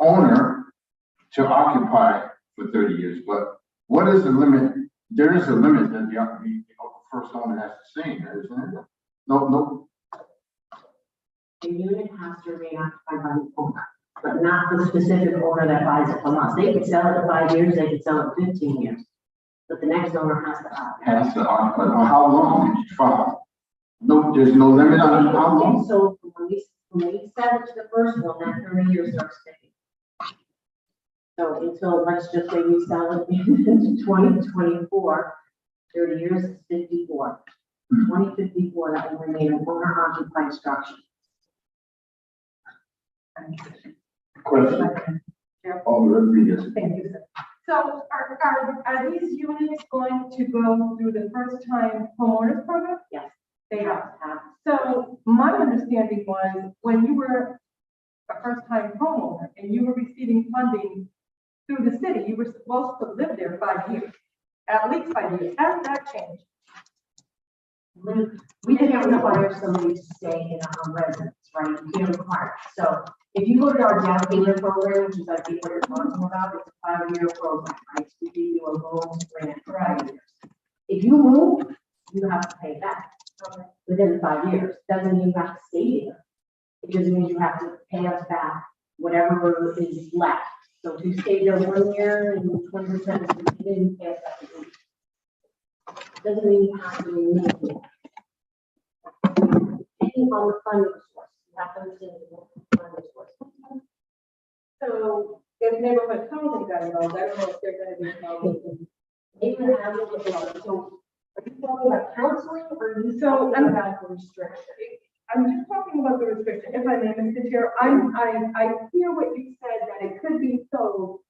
owner to occupy for 30 years, but what is the limit? There is a limit that the first owner has to stay in there, isn't there? No. The unit has to remain occupied by the owner, but not the specific owner that buys it from us. They could sell it in 5 years, they could sell it in 15 years, but the next owner has to occupy. Has to occupy. Well, how long did you file? No, there's no limit on how long. So when we sell it to the first one, that 30 years starts ticking. So until, let's just say we sell it in 2024, 30 years is 54. 2054, that will remain an owner-occupied structure. Question. Oh, Rodriguez. Thank you, sir. So are these units going to go through the first time homeowners program? Yes. They are. So my understanding was when you were a first time homeowner and you were receiving funding through the city, you were supposed to live there 5 years, at least 5 years. Has that changed? We can't require somebody to stay in a residence, right? You can't require it. So if you look at our down payment program, which is I think what you're talking about, it's a 5-year program, right? So we give you a loan grant for 5 years. If you move, you have to pay back within the 5 years. Doesn't mean you have to stay there. It just means you have to pay us back whatever is left. So if you stay there 1 year and 20% is completed, you pay us back the rest. Doesn't mean you have to remove it. Depending on the funding source, you have to understand the funding source. So if neighborhood housing got involved, I don't know if they're going to be involved. Neighborhood housing is involved. So are you talking about counseling or are you So talking about the restriction? I'm just talking about the restriction. If I may, Mr. Chair, I hear what you said, that it could be sold,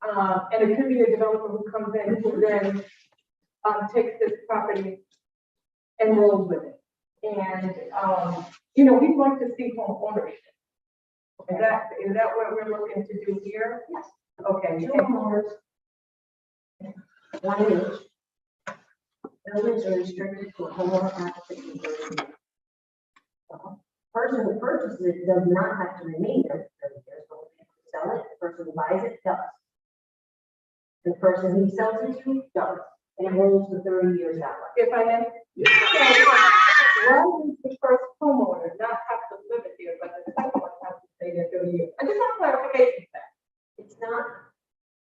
and it could be a developer who comes in who then takes this property and rolls with it. And, you know, we'd like to see home ownership. Is that what we're looking to do here? Yes. Okay. Two homeowners. One each. Buildings are restricted to a homeowner application. Person who purchases it does not have to remain there for 30 years, but when they sell it, the person who buys it does. The person who sells it to does, and it rolls for 30 years that way. If I may? So, why does the first homeowner not have to live it there, but the second one has to stay there 30 years? I just want clarification of that. It's not,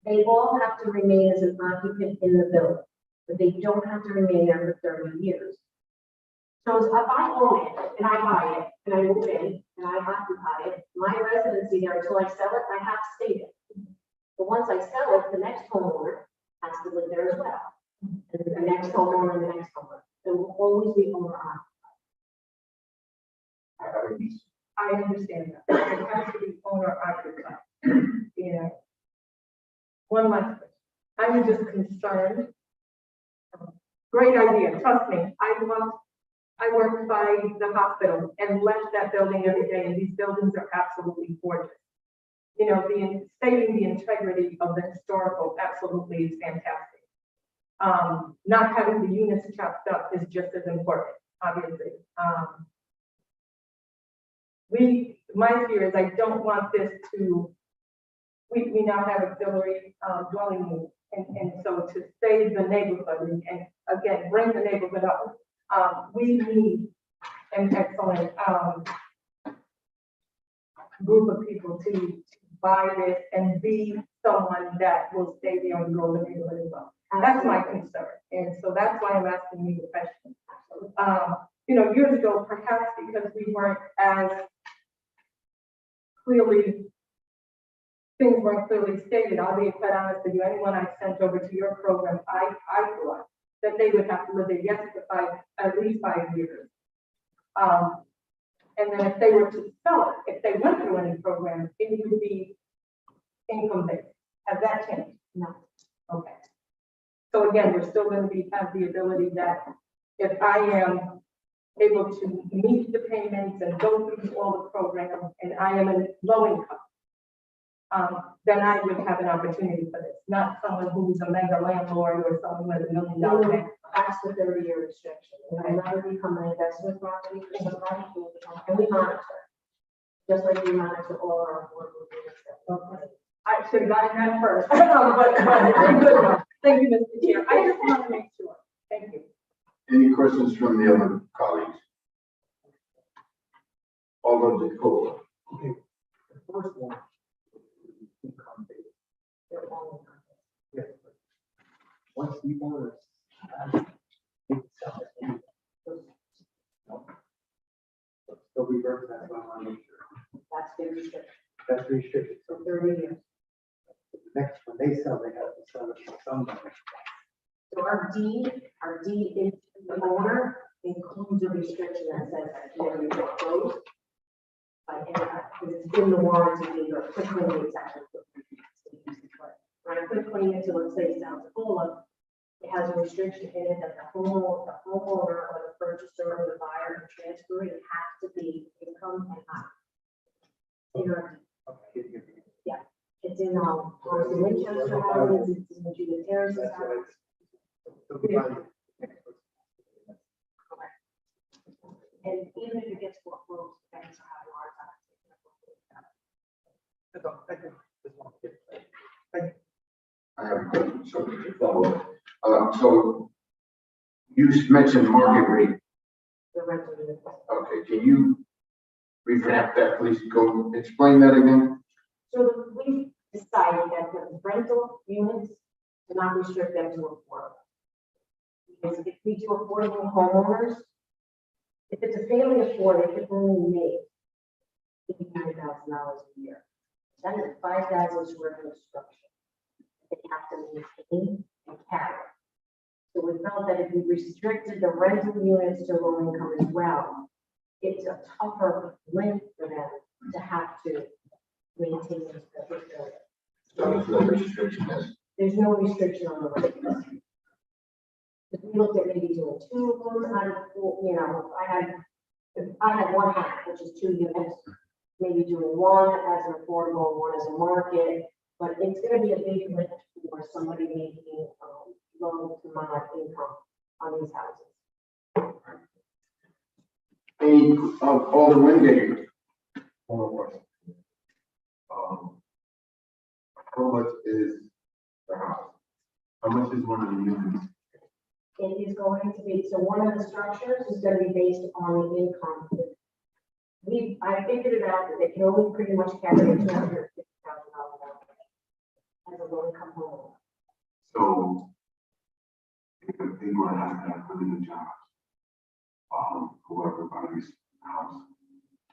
they all have to remain as an occupant in the building, but they don't have to remain there for 30 years. So if I own it and I buy it and I move in and I occupy it, my residency there until I sell it, I have to stay there. But once I sell it, the next homeowner has to live there as well. And the next homeowner and the next homeowner. It will always be owner occupied. I understand that. It has to be owner occupied. Yeah. One last question. I'm just concerned. Great idea, trust me. I worked by the hospital and left that building every day, and these buildings are absolutely gorgeous. You know, stating the integrity of the historical absolutely is fantastic. Not having the units chopped up is just as important, obviously. My fear is I don't want this to, we now have auxiliary dwelling units, and so to save the neighborhood and again, bring the neighborhood up, we need an excellent group of people to buy this and be someone that will stay there and grow the neighborhood as well. That's my concern. And so that's why I'm asking you the question. You know, years ago, perhaps because we weren't as clearly, things weren't clearly stated, I'll be quite honest with you, anyone I sent over to your program, I thought that they would have to live there, yes, for at least 5 years. And then if they were to sell it, if they went through any program, it would be income-based. Has that changed? No. Okay. So again, we're still going to have the ability that if I am able to meet the payments and go through all the programs and I am in low income, then I would have an opportunity for this, not someone who's a mega landlord or someone with $1 million bank. That's the 30-year restriction. It will never become an investment property for somebody, and we monitor. just like we monitor all our affordable units. Okay. I should have gotten that first. But good enough. Thank you, Mr. Chair. I just want to make sure. Thank you. Any questions from the other colleagues? All those in favor? Okay, the first one. Income based. They're all Yes. Once the owners have. It's still reverse, that's what I want to make sure. that's their restriction That's restricted. for 30 years. Next, when they sell, they have to sell it to somebody. So our deed is the owner includes a restriction that says that you are foreclosed. Because it's in the warranty deed or quickly it's actually. When I put claim into, let's say, South Dakota, it has a restriction in it that the homeowner or the purchaser or the buyer and transfer it has to be income and not. In our, Okay. it's in, Thompson Winchester houses, it's in the Judith Terrace's That's what house. it's. And even if it gets foreclosed, banks will have a hard time. I have a question, so to follow up. So you mentioned market rate. The rental unit. Okay, can you revamp that, please? Go explain that again. So we decided that the rental units, to not restrict them to affordable. Because if we do affordable homeowners, if it's a family of four, they can only make $89,000 a year. That is 5,000 square foot structure. They have to maintain and carry. So we felt that if we restricted the rental units to low income as well, it's a tougher lift for them to have to maintain this particular. So there's no restriction as There's no restriction on the rentals. If we looked at maybe doing two of them out of four, if I had one house, which is 2 units, maybe doing one as an affordable, one as a market, but it's gonna be a big lift for somebody making, low to moderate income on these houses. any of all the Wingate. One more question. How much is the house? How much is one of the units? It is going to be, so one of the structures is gonna be based on the income. I figured it out that they can only pretty much carry a $250,000 as a low income home. So if they want to have really good jobs, whoever buys the house,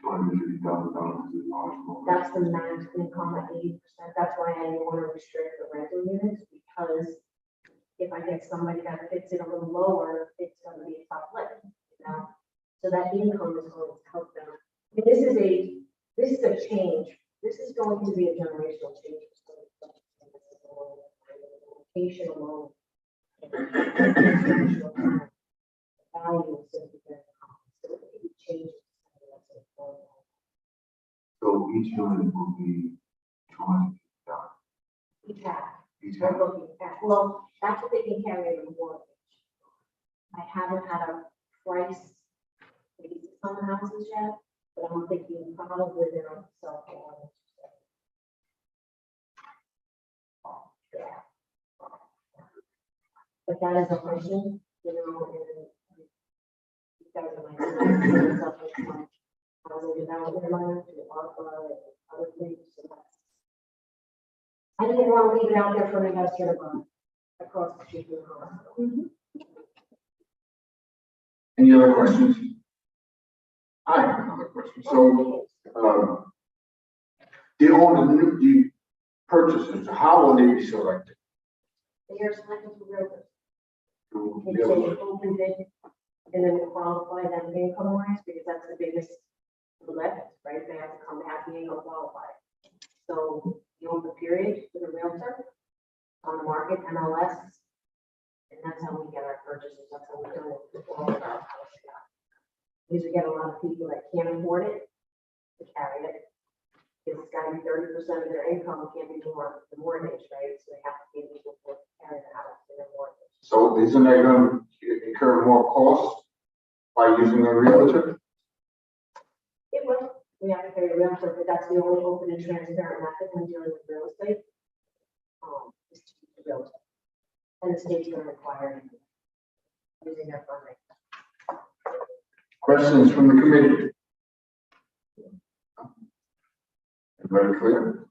$250,000 is large. That's the max income at 80%. That's why I didn't want to restrict the rental units, because if I get somebody that fits it a little lower, it's gonna be a tough lift, you know? So that income is going to help them. I mean, this is a change. This is going to be a generational change. Location alone. Value is just because it changes. So each unit will be $250,000. Each half. Each We're house. looking at, well, that's what they can carry in the mortgage. I haven't had a price basis on the houses yet, but I'm thinking probably they're on sell for 1. Yeah. But that is a question, you know, and you guys are like, housing development line to ARPA and other things, so that's. I didn't want to leave it out there for an investor to run across the street from the hospital. Any other questions? I have another question. So, the purchasers, how will they be selected? They are selected for realtors. To It's be able an to- open bid, and then we qualify them income wise, because that's the biggest lift, right? They have to come back and income qualified. So the open period for the realtor on the market, MLS, and that's how we get our purchases. That's how we do it. With all of our houses. Because we get a lot of people that can't afford it to carry it. Because it's gotta be 30% of their income, can't be more the mortgage, right? So they have to be able to afford to carry the house in their mortgage. So isn't that going to incur more costs by using a realtor? It will, we have to pay a realtor, but that's the only open and transparent method when dealing with real estate. Is to use the realtor. And the state's gonna require it using their funding. Questions from the committee? Everybody clear?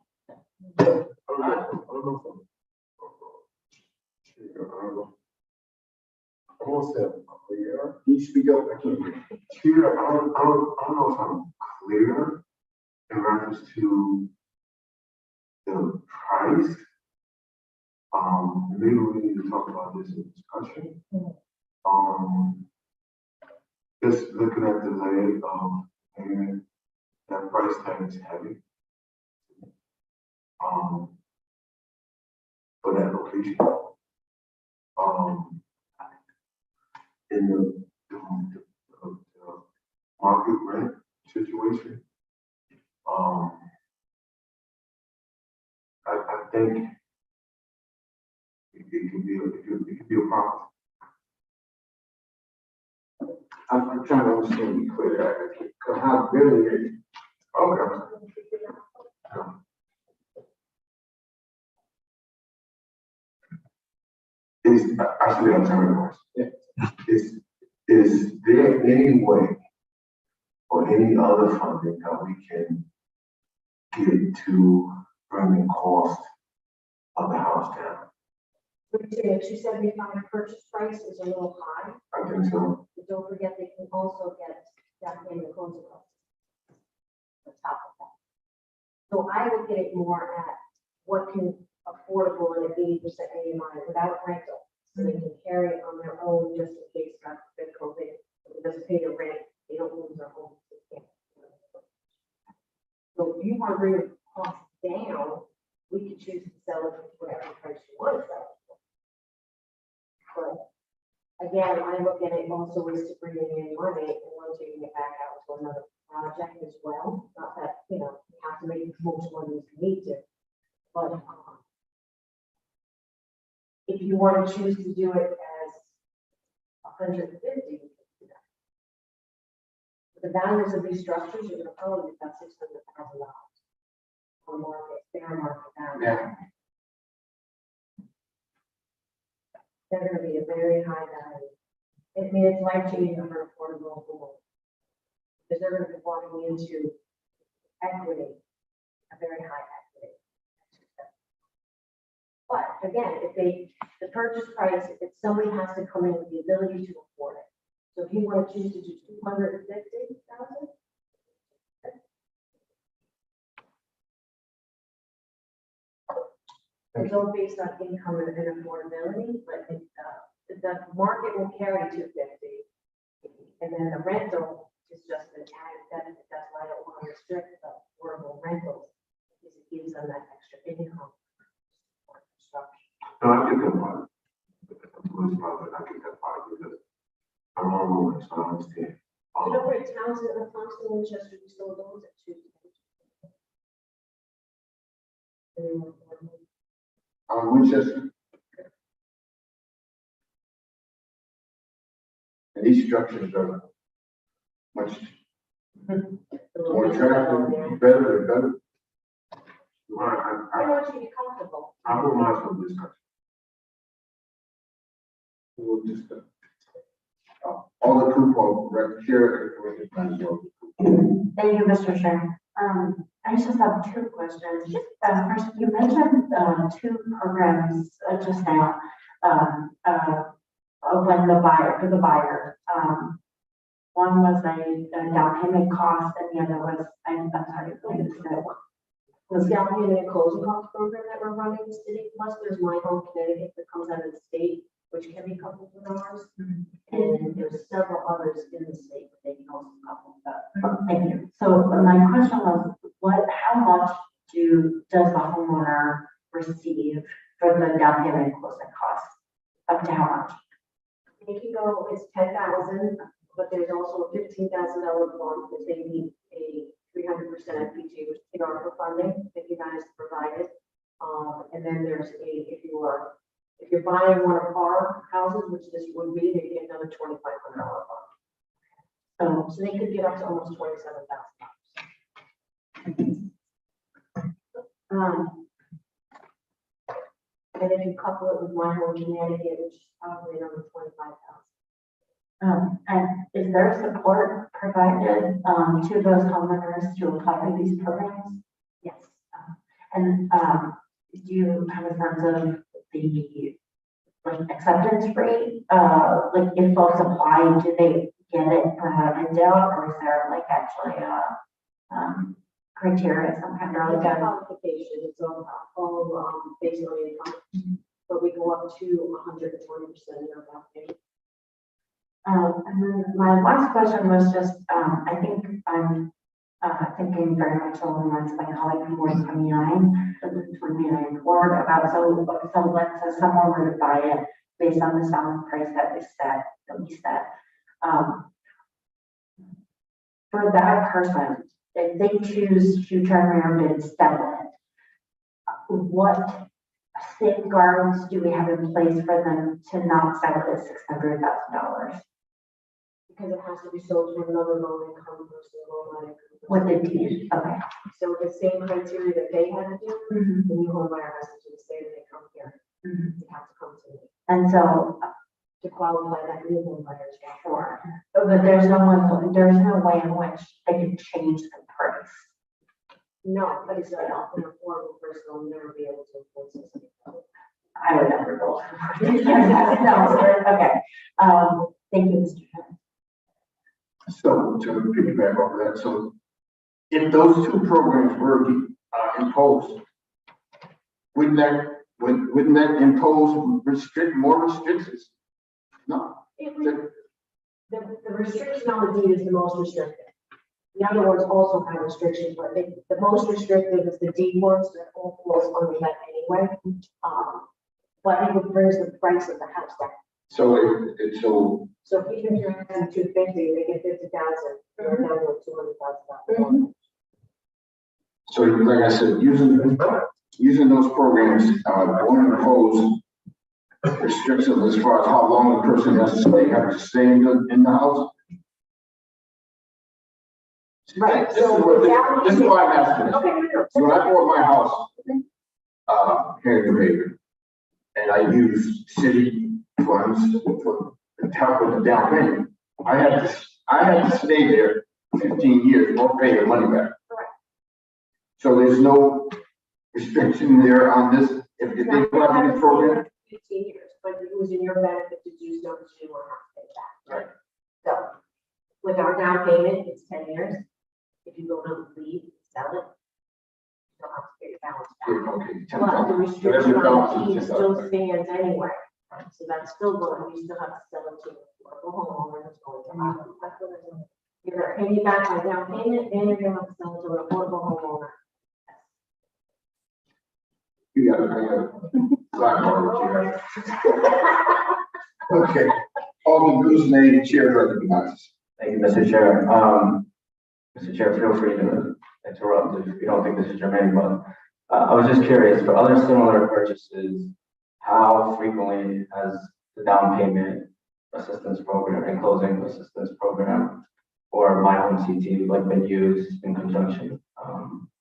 Concept clear. Can you speak up? I can't hear you. Chair, I don't know if I'm clear in reference to the price. Maybe we need to talk about this in discussion. Just looking at the lay of payment, that price tag is heavy. For that location. In the market rent situation, I think it could be a problem. I'm trying to understand you clear. How really is it? Okay. Actually, I'm telling you, is there any way or any other funding that we can get to bring the cost of the house down? Would you say 275 purchase price is a little high? I think so. But don't forget, they can also get that payment closing costs. On top of that. So I would get it more at what can affordable in an 80% AMI without rental. So they can carry it on their own just in case God forbid COVID, it doesn't pay the rent, they don't lose their home. They can't. So if you want to bring the cost down, we could choose to sell it for whatever price you want to sell it for. But again, I look at it also as to bringing in money and rotating it back out to another project as well. Not that, you have to make as much money as you need to. But if you want to choose to do it as 150, you can do that. The values of these structures are going to probably be about $600,000 on market, fair market value. Yeah. They're going to be a very high value. I mean, it's life changing for affordable home. Because they're going to be wanting into equity, a very high equity. But again, the purchase price, if somebody has to come in with the ability to afford it. So if you want to choose to do 250,000. It's all based on income and affordability, but the market will carry 250. And then the rental is just an added benefit. That's why I don't want to restrict the affordable rentals, because it gives them that extra income. No, I get that part. I get that part because I'm on board, so I understand. You know, where Townsend, Winchester, we still owns it too. Winchester. And these structures are much more attractive, better and better. I want you to be comfortable. I don't mind some discussion. We'll just, all the coupon, right here. Thank you, Mr. Chair. I just have two questions. First, you mentioned two programs just now when for the buyer. One was a down payment cost, and the other was I'm sorry, I missed it. The down payment and closing cost program that we're running in the city, plus there's My Home Connecticut that comes out of the state, which can be coupled with ours. And there's several others in the state that they can also couple with that. Thank you. So my question was, how much does the homeowner receive for the down payment and closing costs? Up to how much? It can go, it's 10,000, but there's also a $15,000 bond if they need a 300% FPG, which is ARPA funding, if you guys provide it. And then there's if you're buying one of our houses, which this would be, they get another $2,500 bond. So they could get up to almost $27,000. And if you couple it with one whole Connecticut, which is probably another 25,000. And is there support provided, to those homeowners to apply for these programs? Yes. And, do you have a sense of the, like, acceptance rate? Like, if folks apply, do they get it, handed out, or is there, like, actually a, criteria, some kind of, The like, qualification is all based on income, but we go up to 120% of our pay. and then my last question was just, I think I'm, thinking very much along the lines of my colleague from 29 Ward about, so let's say someone were to buy it based on the selling price that we set. For that person, if they choose to turn around and sell it, what safeguards do we have in place for them to not sell it at $600,000? Because it has to be sold to another low income person, low income. What did you, okay. So the same criteria that they had to do, the new homebuyer has to do the same, they come here, they have to come to me And so, to qualify that new homebuyer. sure, but there's no way in which they can change the price. No, but it's an affordable person will never be able to afford this. I would never go. No, okay, thank you, Mr. Chairman. So to piggyback off of that, so if those two programs were imposed, wouldn't that impose more restrictions? No. The restriction on the deed is the most restrictive. The other ones also have restrictions, but the most restrictive is the deed ones that all falls under that anyway. But it brings the price of the house down. So So even if you're asking 250, they get 50,000, they're down to 200,000. so like I said, using those programs, won't impose restrictions as far as how long the person has to stay in the house. Right, This is why I'm asking this. So when I bought my house, here in New Haven, and I used city funds to help with the down payment, I had to stay there 15 years or pay the money back. Correct. So there's no restriction there on this, if they apply for the program. 15 years, but it was in your benefit to do so because you won't have to pay back. Right. So with our down payment, it's 10 years. If you go to leave, sell it, you don't have to pay your balance back. Okay, But the 10,000. restriction So on the deed that's still 10,000. stands anyway. So that's still going, you still have to sell it to a homeowner that's going to happen. That's what it is. You're gonna pay me back my down payment, and you're gonna have to sell it to an affordable homeowner. You got it. Sidebar with you. Okay. Alderman Guzman, chair recognizes. Thank you, Mr. Chair. Mr. Chair, feel free to interrupt if you don't think this is germane, but I was just curious, for other similar purchases, how frequently has the down payment assistance program and closing assistance program or My Home CT like been used in conjunction?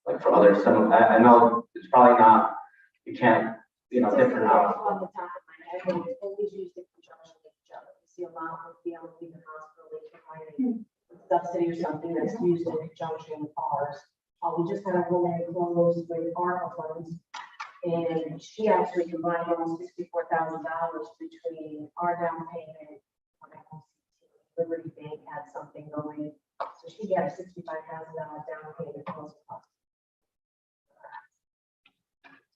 Like for other, I know it's probably not, you can't, different Off hours. the top of my head, but it's always used in conjunction with each other. You see a lot of the leaving hospital, they provide a subsidy or something that's used in conjunction with ours. We just had a woman close with ARPA funds, and she actually combined almost $64,000 between our down payment. Liberty Bank had something going, so she got a $65,000 down payment plus cost.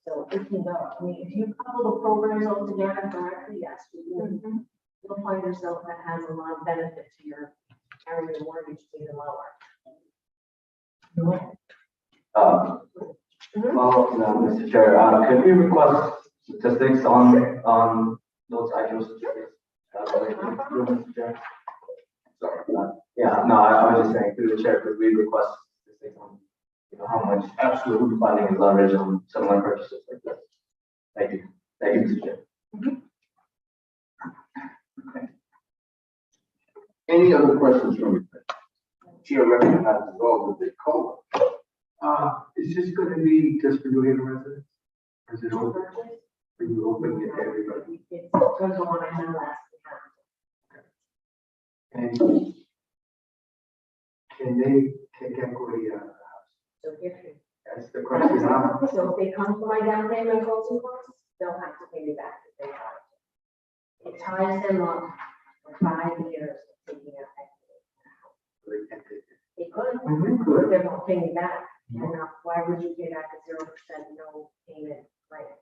So it can go. I mean, if you couple the programs all together correctly, yes, you'll find yourself that has a lot of benefit to your carrying the mortgage even lower. Well, Mr. Chair, could we request statistics on those actual statistics? Mr. Chair? Sorry. Yeah, no, I was just saying, through the chair, could we request statistics on, how much absolute funding is leveraged on similar purchases like this? Thank you. Thank you, Mr. Chair. Okay. Any other questions from you? Chair recognizes all with the code. Is this gonna be just for New Haven residents? Or is it open, Purchase? are you opening it to everybody? It's going to one I know last time. And can they take equity out of the house? So if, That's the question I'm. so if they come for my down payment closing costs, they'll have to pay me back if they have to. It ties them up for 5 years of taking out equity. They can't take it. They could, Mhm, good. they're not paying me back. And why would you pay back at 0%, no payment, right?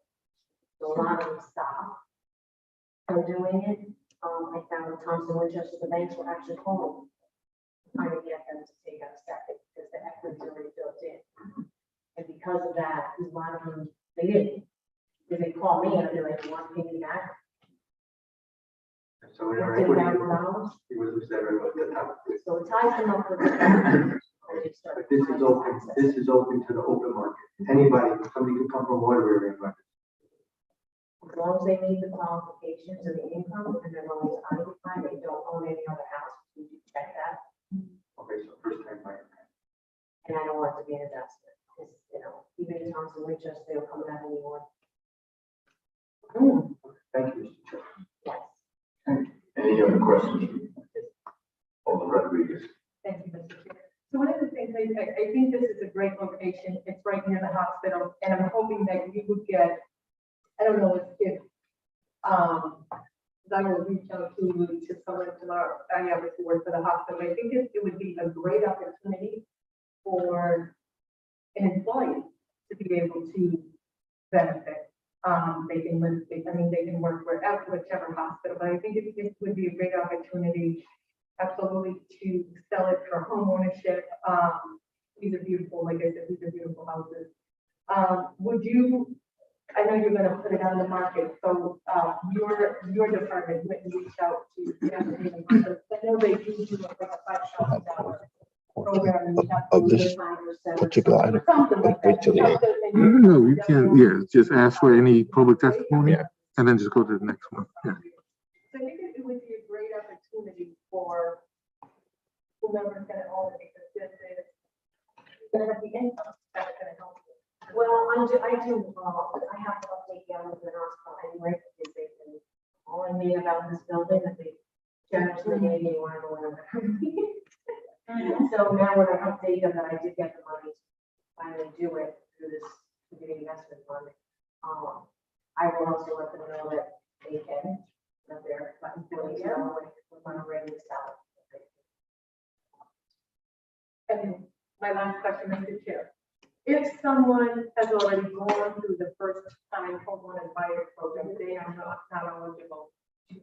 So a lot of them stop from doing it. I found with Thompson Winchester, the banks were actually calling, trying to get them to take out a second because the equity's already built in. And because of that, a lot of them, they didn't. Because they call me and they're like, you want to pay me back? So in our equity, $10,000. it was everyone at the top. So it ties them up with the. But this is open to the open market. Anybody, somebody can come from Waterbury and run it. As long as they meet the qualifications of the income and they're always occupied, they don't own any other house, we do check that. Okay, so first time buyer. And I don't want it to be an investment, because, you know, even in Thompson Winchester, they'll come out of New York. Thank you, Mr. Chair. Yes. Any other questions? Alderman Rodriguez. Thank you, Mr. Chair. So one of the things, I think this is a great location. It's right near the hospital, and I'm hoping that you would get, I don't know if I will reach out to someone tomorrow, I have to work for the hospital. I think it would be a great opportunity for an employee to be able to benefit. They can live, they can work wherever, whichever hospital, but I think it would be a great opportunity, absolutely, to sell it for home ownership. These are beautiful, like I said, these are beautiful houses. Would you, I know you're gonna put it on the market, so, your department went and reached out to, I know they do like a $5,000 program. And you have to Of this do particular item. something like Wait till the that. end. No, you can't, yeah, just ask for any public testimony Yeah. and then just go to the next one. Yeah. So I think it would be a great opportunity for whoever's gonna own it, because this is, you're gonna have the income, that's gonna help you. Well, I have to update the others in hospital anyway, because they've been calling me about this building that they generously gave me one of the winter. So now when I update them that I did get the money to finally do it through this community investment fund, I will also let them know that they can, that they're, but employees know when I'm ready to sell it. And my last question, Mr. Chair. If someone has already gone through the first time homeowner buyer program, they are not eligible to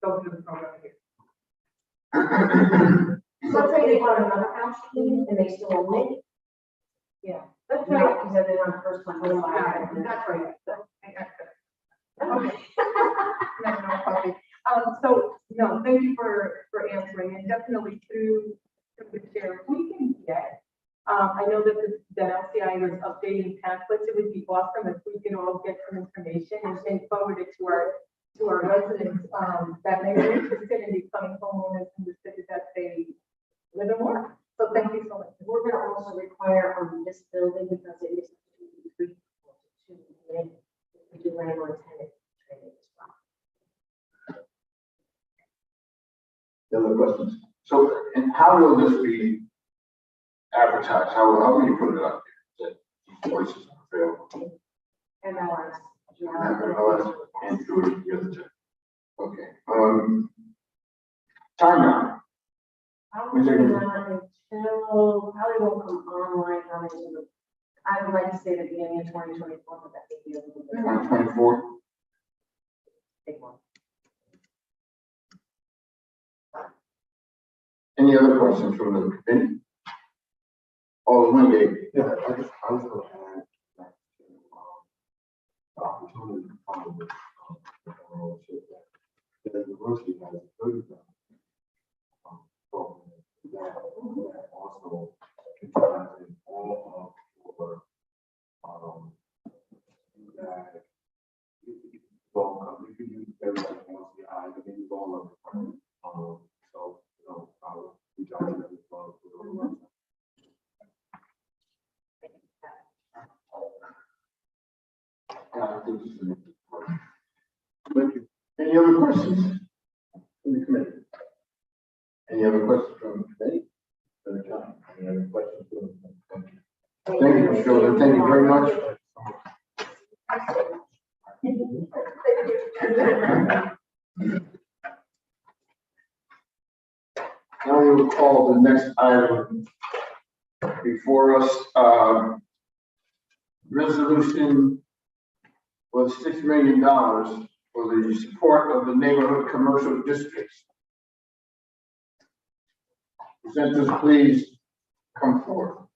go through the program here. Let's say they bought another house and they still own it. Yeah. That's right, because they're not the first time home buyer. That's right. Okay. No problem. So, no, thank you for answering, and definitely through the chair, if we can get, I know that LCI was updating pamphlets, it would be awesome if we could all get some information and forward it to our residents, that may be interested in becoming homeowners in the city that they live and work. So thank you so much. We're gonna also require on this building, because it is to do landlord tenant training as well. Any other questions? So, and how will this be advertised? How will you put it up there? That voices are available? MLS. MLS and through the other two. Okay, timeline. Probably not until, probably won't come online, I would like to say the beginning of 2024, but that may be a little bit. 2024. Big one. Any other questions from the committee? Alderman Gay. Yeah, I was gonna add that, the opportunity to follow with, ownership. The university has 30,000. So that also utilizing all of your, that we could use everything else, I can use all of it. So, I'll reach out to them as well. I think this is- Thank you. Any other questions from the committee? Any other questions from the committee? Any other questions from the committee? Thank you, Ms. Schroeder. Thank you very much. Now we will call the next item before us, resolution for $6 million for the support of the neighborhood commercial districts. Presenters, please come forward.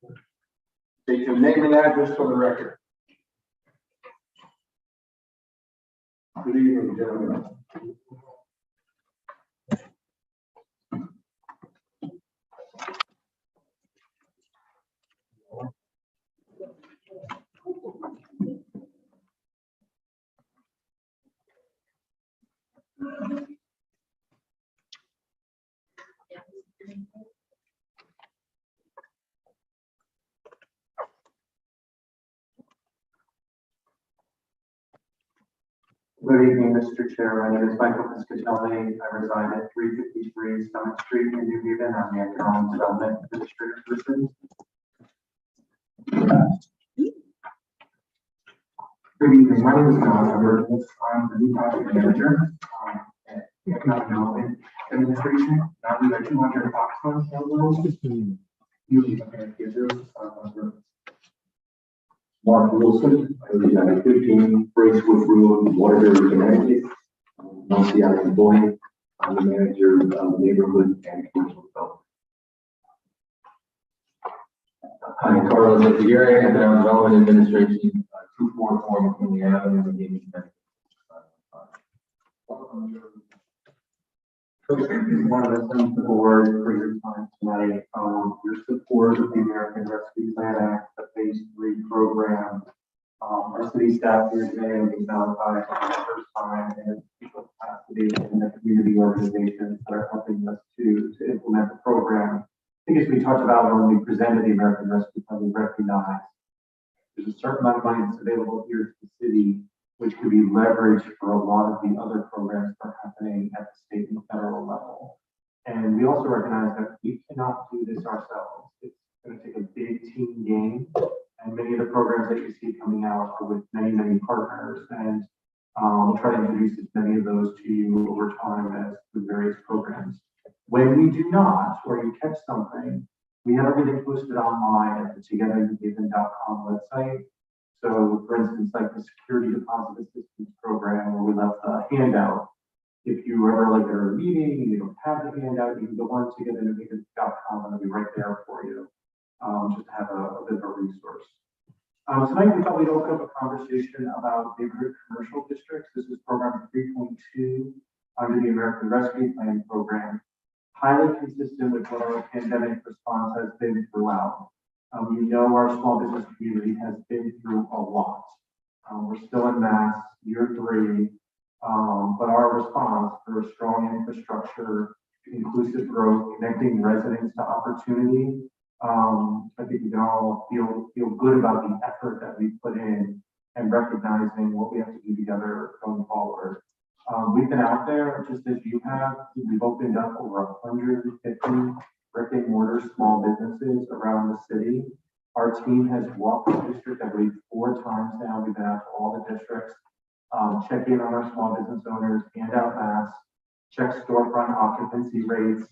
State your name and address for the record. Good evening, gentlemen. Good evening, Mr. Chair. My name is Michael Piscatelli. I reside at 353 Summit Street in New Haven. I'm the Economic Development Administrative Person. Good evening. My name is John Edwards. I'm the new project manager at the Economic Development Administration. Now we have 200 Foxconn downloads. Usually, I'm going to give this. Mark Wilson, I live at 15 Bracewood Road, Waterbury, Connecticut. I'm the acting BoA. I'm the manager of neighborhood and commercial development. Hi, Carlos Aguirre, Economic Development Administration, 244 McKinley Avenue, in Connecticut. Want to thank the board for your time tonight. Your support of the American Rescue Plan Act, the Phase 3 program. Our city staff here today will be notified for the first time in people capacity in the community organizations that are helping us to implement the program. I think as we talked about when we presented the American Rescue Plan, we recognize there's a certain amount of money that's available here to the city, which could be leveraged for a lot of the other programs that are happening at the state and federal level. And we also recognize that we cannot do this ourselves. It's going to take a big team game. And many of the programs that you see coming out are with many, many partners. And we'll try to introduce as many of those to you over time as the various programs. When we do not, or you catch something, we have everything posted online at the togetherhaven.com website. So for instance, like the security deposit assistance program where we left a handout. If you ever like at a meeting and you don't have the handout, you can go on togetherhaven.com and it'll be right there for you. Just to have a bit of a resource. Tonight we thought we'd open up a conversation about neighborhood commercial districts. This is program 3.2 under the American Rescue Plan program. Highly consistent with what our pandemic response has been throughout. You know, our small business community has been through a lot. We're still in mass, year 3, but our response for a strong infrastructure, inclusive growth, connecting residents to opportunity, I think we can all feel good about the effort that we put in and recognizing what we have to do together going forward. We've been out there, just as you have. We've opened up over 150 brick and mortar small businesses around the city. Our team has walked the district, I believe, 4 times now. We've been out to all the districts, check in on our small business owners, hand out masks, check storefront occupancy rates.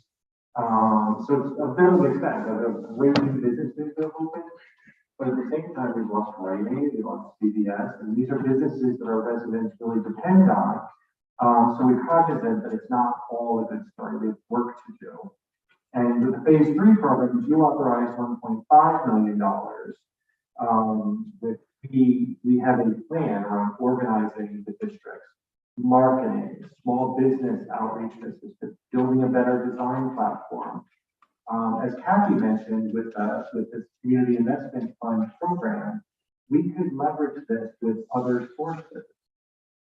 So it's a bit of a mixed bag of great new businesses that have opened, but at the same time, we've lost Rite Aid, we've lost CVS, and these are businesses that our residents really depend on. So we're cognizant that it's not all a good story. We have work to do. And with the Phase 3 program, we do authorize $1.5 million. We have a plan around organizing the districts, marketing, small business outreach businesses, building a better design platform. As Kathy mentioned, with this Community Investment Fund program, we could leverage this with other sources.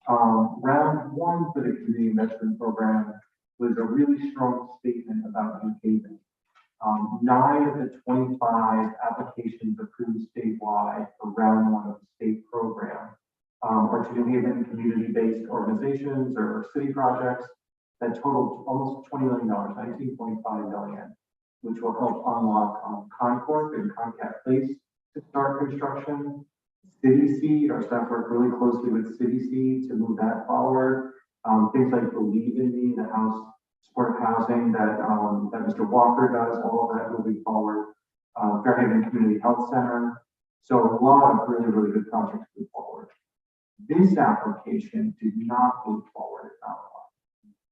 Round 1 for the Community Investment Program was a really strong statement about New Haven. 9 of the 25 applications approved statewide for round 1 of the state program or to New Haven community-based organizations or city projects that total almost $20 million, 19.5 million, which will help unlock Concord and Concat Place to start construction. City Seed, our staff work really closely with City Seed to move that forward. Things like Believe in Me, the house support housing that Mr. Walker does, all of that moving forward. Fairhaven Community Health Center. So a lot of really, really good projects move forward. This application did not move forward at our level.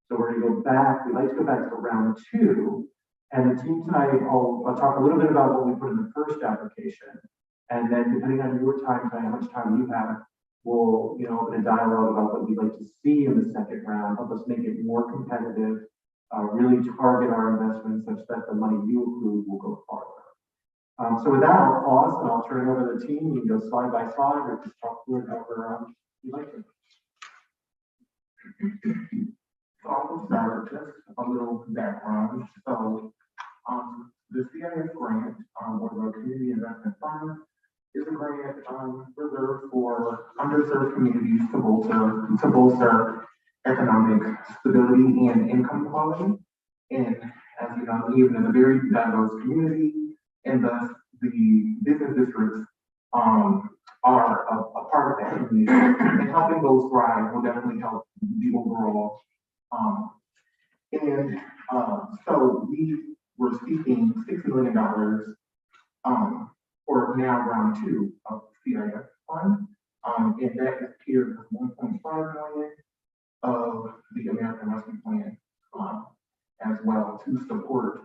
So we're gonna go back, we'd like to go back to round 2. And the team tonight, I'll talk a little bit about what we put in the first application. And then depending on your time, how much time you have, we'll, open a dialogue about what we'd like to see in the second round, help us make it more competitive, really target our investments such that the money you approve will go farther. So with that, I'll pause and I'll turn it over to the team. You can go slide by slide or just talk through it however you'd like to. So I'll start just a little background. So the CIS grant, or the Community Investment Fund, is a grant reserved for underserved communities to bolster economic stability and income quality. And as you know, even in a very diverse community, and thus the business districts are a part of that community. And helping those thrive will definitely help the overall. So we were seeking $60 million for now round 2 of CIS fund. And that is tiered with 1.5 million of the American Rescue Plan as well to support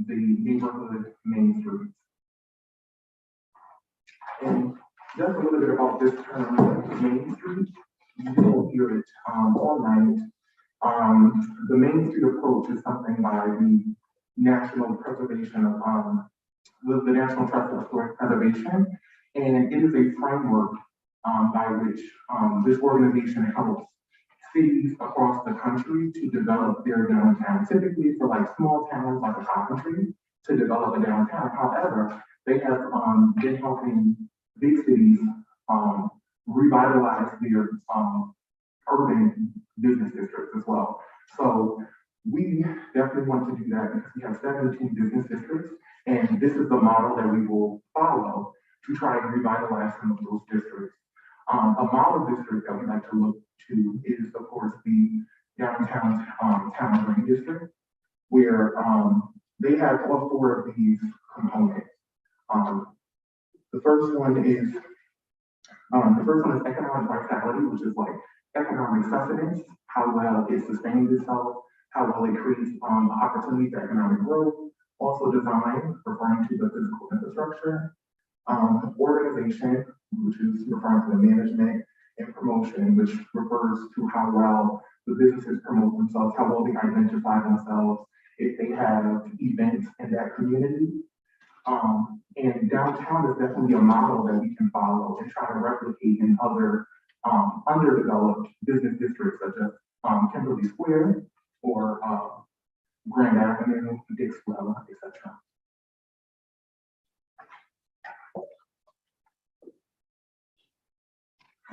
the neighborhood main streets. And just a little bit about this term, Main Street. You will hear it all night. The Main Street approach is something by the National Preservation of the National Trust for Historic Preservation, and it is a framework by which this organization helps cities across the country to develop their downtown. Typically for like small towns like a Coventry to develop a downtown. However, they have been helping big cities revitalize their urban business districts as well. So we definitely want to do that because we have 17 business districts, and this is the model that we will follow to try and revitalize some of those districts. A model district that we like to look to is, of course, the downtown town green district, where they have all 4 of these components. The first one is economic vitality, which is like economic sustenance, how well it sustains itself, how well it creates opportunity for economic growth. Also design, referring to the physical infrastructure. Organization, which is referring to the management, and promotion, which refers to how well the businesses promote themselves, how well they identify themselves, if they have events in that community. And downtown is definitely a model that we can follow and try to replicate in other underdeveloped business districts such as Kimberly Square or Grand Avenue, Dixwell, etc.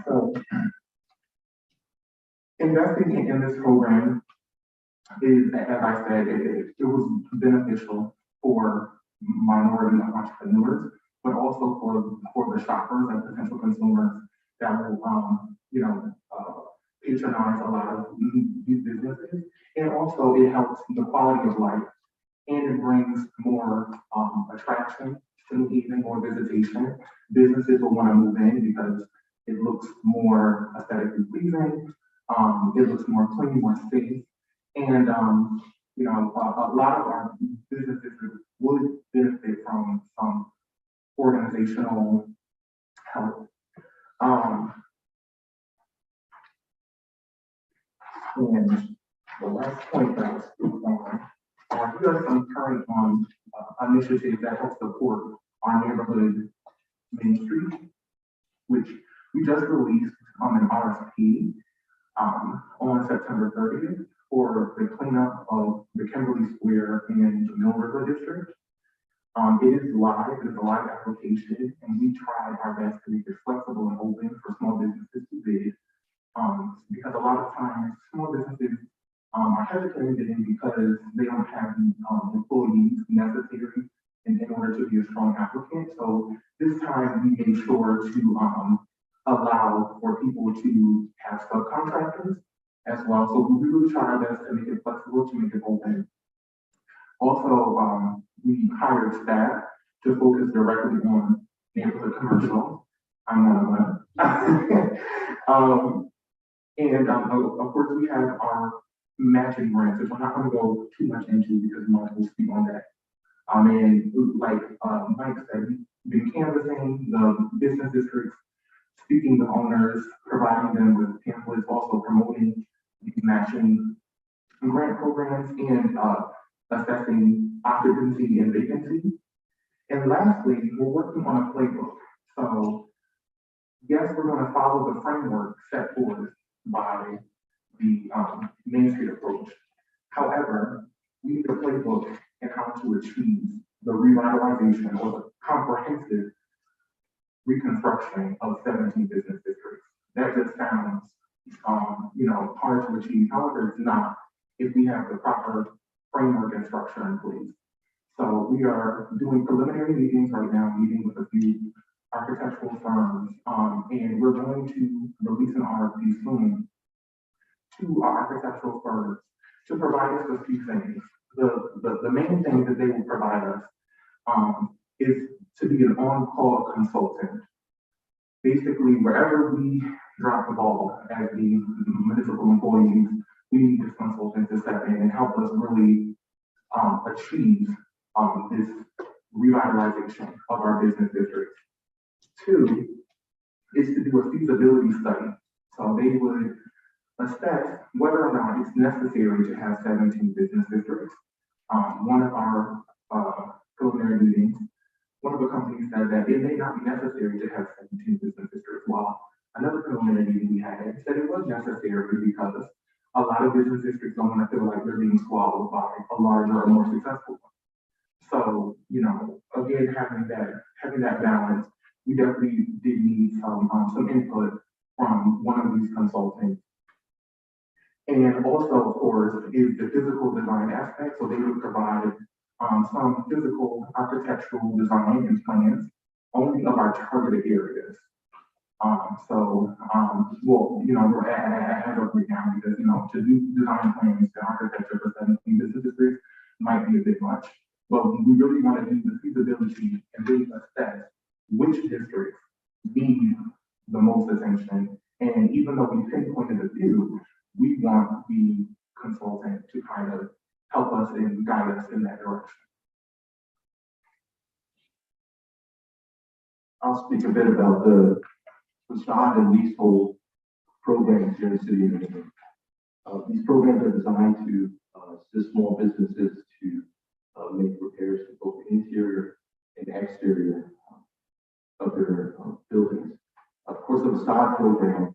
So investing in this program is, as I said, it was beneficial for minority entrepreneurs, but also for the shoppers and potential consumers that will, patronize a lot of these businesses. And also it helps the quality of life, and it brings more attraction to even more visitation. Businesses will want to move in because it looks more aesthetically pleasing. It looks more clean, more safe. And, a lot of our businesses would benefit from some organizational help. And the last point that I was speaking on, here are some current initiatives that help support our neighborhood Main Street, which we just released an RFP on September 30th for the cleanup of the Kimberly Square and the Mill River District. It is live, it is a live application, and we try our best to make it flexible and open for small businesses to bid. times small businesses are hesitant in bidding because they don't have the employees necessary in order to be a strong applicant. So this time we made sure to allow for people to have subcontractors as well. So we really try our best to make it flexible, to make it open. Also, we hired staff to focus directly on neighborhood commercial. I'm one of them. Of course, we have our matching grants, which I'm not going to go too much into because Mike will speak on that. And like Mike said, we've been canvassing the business districts, speaking to owners, providing them with pamphlets, also promoting these matching grant programs and assessing occupancy and vacancy. And lastly, we're working on a playbook. So yes, we're going to follow the framework set forth by the Main Street approach. However, we need a playbook in how to achieve the revitalization or the comprehensive reconstruction of 17 business districts. That just sounds, hard to achieve. However, it's not if we have the proper framework and structure in place. So we are doing preliminary meetings right now, meeting with a few architectural firms, and we're going to release an RFP soon to our architectural firms to provide us with a few things. The main thing that they will provide us is to be an on-call consultant. Basically, wherever we drop the ball as the municipal employees, we need this consultant to step in and help us really achieve this revitalization of our business districts. Two is to do a feasibility study. So they would assess whether or not it's necessary to have 17 business districts. One of our preliminary meetings, one of the companies said that it may not be necessary to have 17 business districts, while another preliminary meeting we had said it was necessary because a lot of business districts don't want to feel like they're being swallowed by a larger or more successful one. So, again, having that balance, we definitely did need some input from one of these consultants. And also, of course, is the physical design aspect. So they would provide some physical architectural design and plans only of our targeted areas. We're at a breakdown because, to do design plans and architecture for 17 business districts might be a bit much. But we really want to do the feasibility and really assess which districts need the most attention. And even though we pinpointed a few, we want the consultant to kind of help us and guide us in that direction. I'll speak a bit about the facade and leasehold programs here in the city of New York. These programs are designed to assist small businesses to make repairs to both interior and exterior of their buildings. Of course, the facade program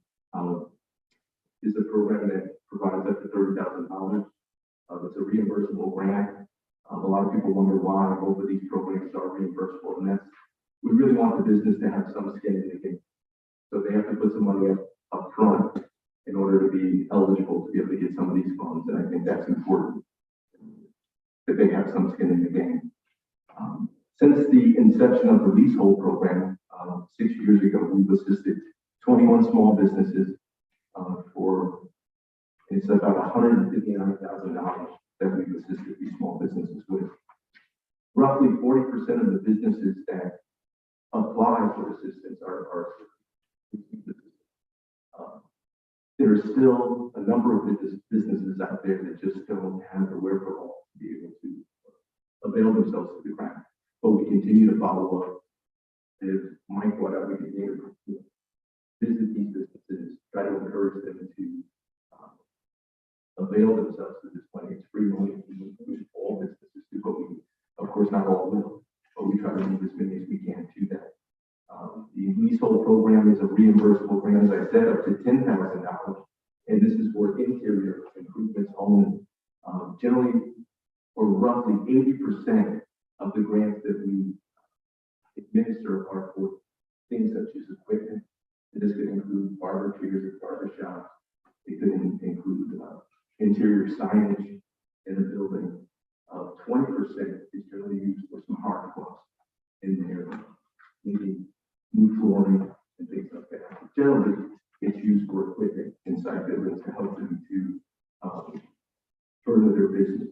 is a program that provides up to $30,000. It's a reimbursable grant. A lot of people wonder why both of these programs are reimbursable, and that's, we really want the business to have some skin in the game. So they have to put some money up front in order to be eligible to be able to get some of these funds, and I think that's important, that they have some skin in the game. Since the inception of the Leasehold program 6 years ago, we've assisted 21 small businesses for, it's about $159,000 that we've assisted these small businesses with. Roughly 40% of the businesses that apply for assistance are there are still a number of businesses out there that just don't have the wherewithal to be able to avail themselves of the grant. But we continue to follow up. As Mike brought up, we continue to visit these businesses, try to encourage them to avail themselves of this money. It's free money. We push all businesses to, but we, of course, not all will, but we try to move as many as we can to that. The Leasehold program is a reimbursable grant, as I said, up to $10,000, and this is for interior improvements only. Generally, or roughly 80% of the grants that we administer are for things such as equipment. This could include barber chairs at barber shops, It could include interior signage in the building. 20% is generally used for some hard costs in there, maybe new flooring and things like that. Generally, it's used for equipment inside buildings to help them to further their business.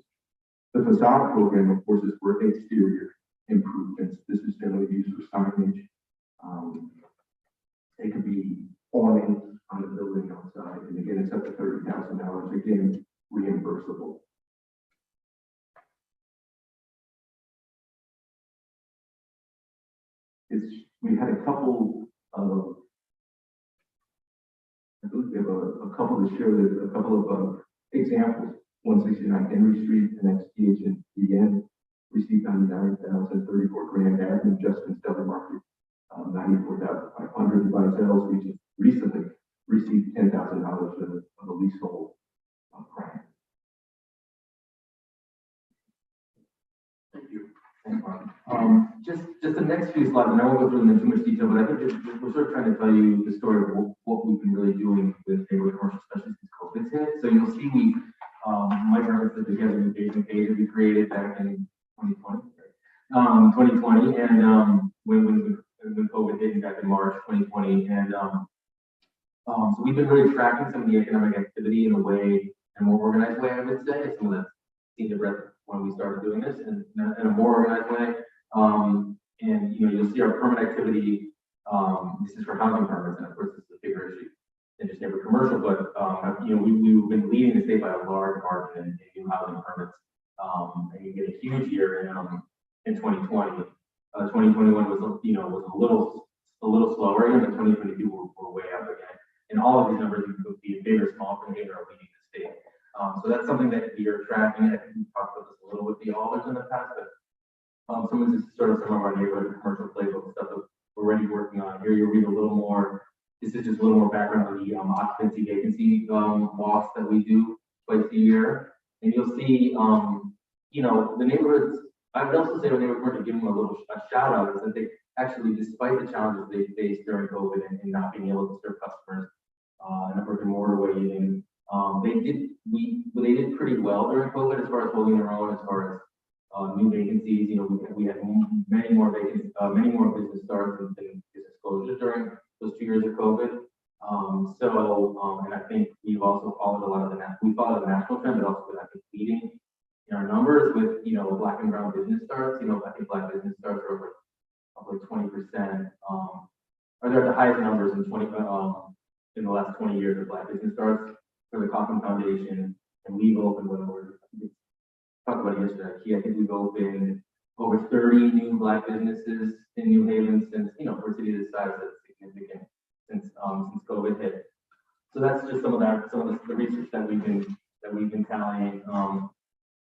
The facade program, of course, is for exterior improvements. This is generally used for signage. It could be awnings on the building outside, and again, it's up to $30,000. Again, reimbursable. We had a couple of, I believe we have a couple to share with, a couple of examples. 169 Henry Street, the next agent BN received $99,000, 34 grand admin adjustments, Deli Market, 94,500. Vitals recently received $10,000 of a leasehold grant. Thank you. Thanks, Mark. Just the next few slides, and I won't go through them in too much detail, but I think we're sort of trying to tell you the story of what we've been really doing with neighborhood commercial, especially since COVID's hit. So you'll see we, Mike referenced that we have an engagement page that we created back in 2020, and when COVID hit back in March 2020, and so we've been really tracking some of the economic activity in a way, a more organized way, I would say. Some of the senior rep when we started doing this in a more organized way. And you'll see our permit activity. This is for housing permits, and of course, this is a bigger issue than just neighborhood commercial. But we've been leading the state by a large margin in new housing permits. And you get a huge year in 2020. 2021 was was a little slower, but 2022 we're way up again. And all of these numbers, be big or small, from here are leading the state. So that's something that we are tracking. I think we talked about this a little with the alders in the past, but some of this is sort of some of our neighborhood commercial playbook stuff that we're already working on. Here you'll read a little more. This is just a little more background on the occupancy vacancy walks that we do twice a year, and you'll see the neighborhoods. I would also say when they were going to give them a shout out is that they actually, despite the challenges they faced during COVID and not being able to serve customers in a brick and mortar way, even they did pretty well during COVID as far as holding their own, as far as new vacancies. We had many more business starts and business closures during those 2 years of COVID. And I think we've also followed a lot of the national trend, but also I think leading in our numbers with Black and brown business starts. I think Black business starts are up like 20%. Are there the highest numbers in the last 20 years of Black business starts for the Kaufman Foundation, and we've opened whatever. Talked about it yesterday. I think we've opened over 30 new Black businesses in New Haven since, for a city this size, that's significant since COVID hit. So that's just some of the research that we've been tallying.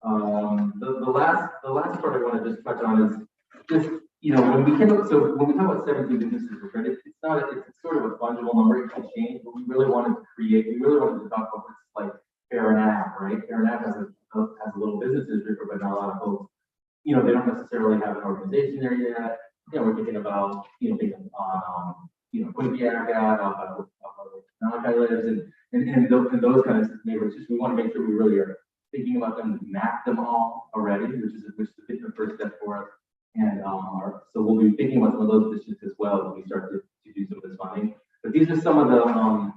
The last part I want to just touch on is just when we talk about 17 businesses for credit, it's sort of a fungible number. It can change, but we really wanted to talk about what's like Fair right? Fair has a little business district, but not a lot of folks. They don't necessarily have an organization there yet. We're thinking about thinking on Quinnipiac out, non-calculators and those kind of neighborhoods. Just we want to make sure we really are thinking about them, map them all already, which is the first step for us. And so we'll be thinking about some of those districts as well when we start to do some of this funding. But these are some of the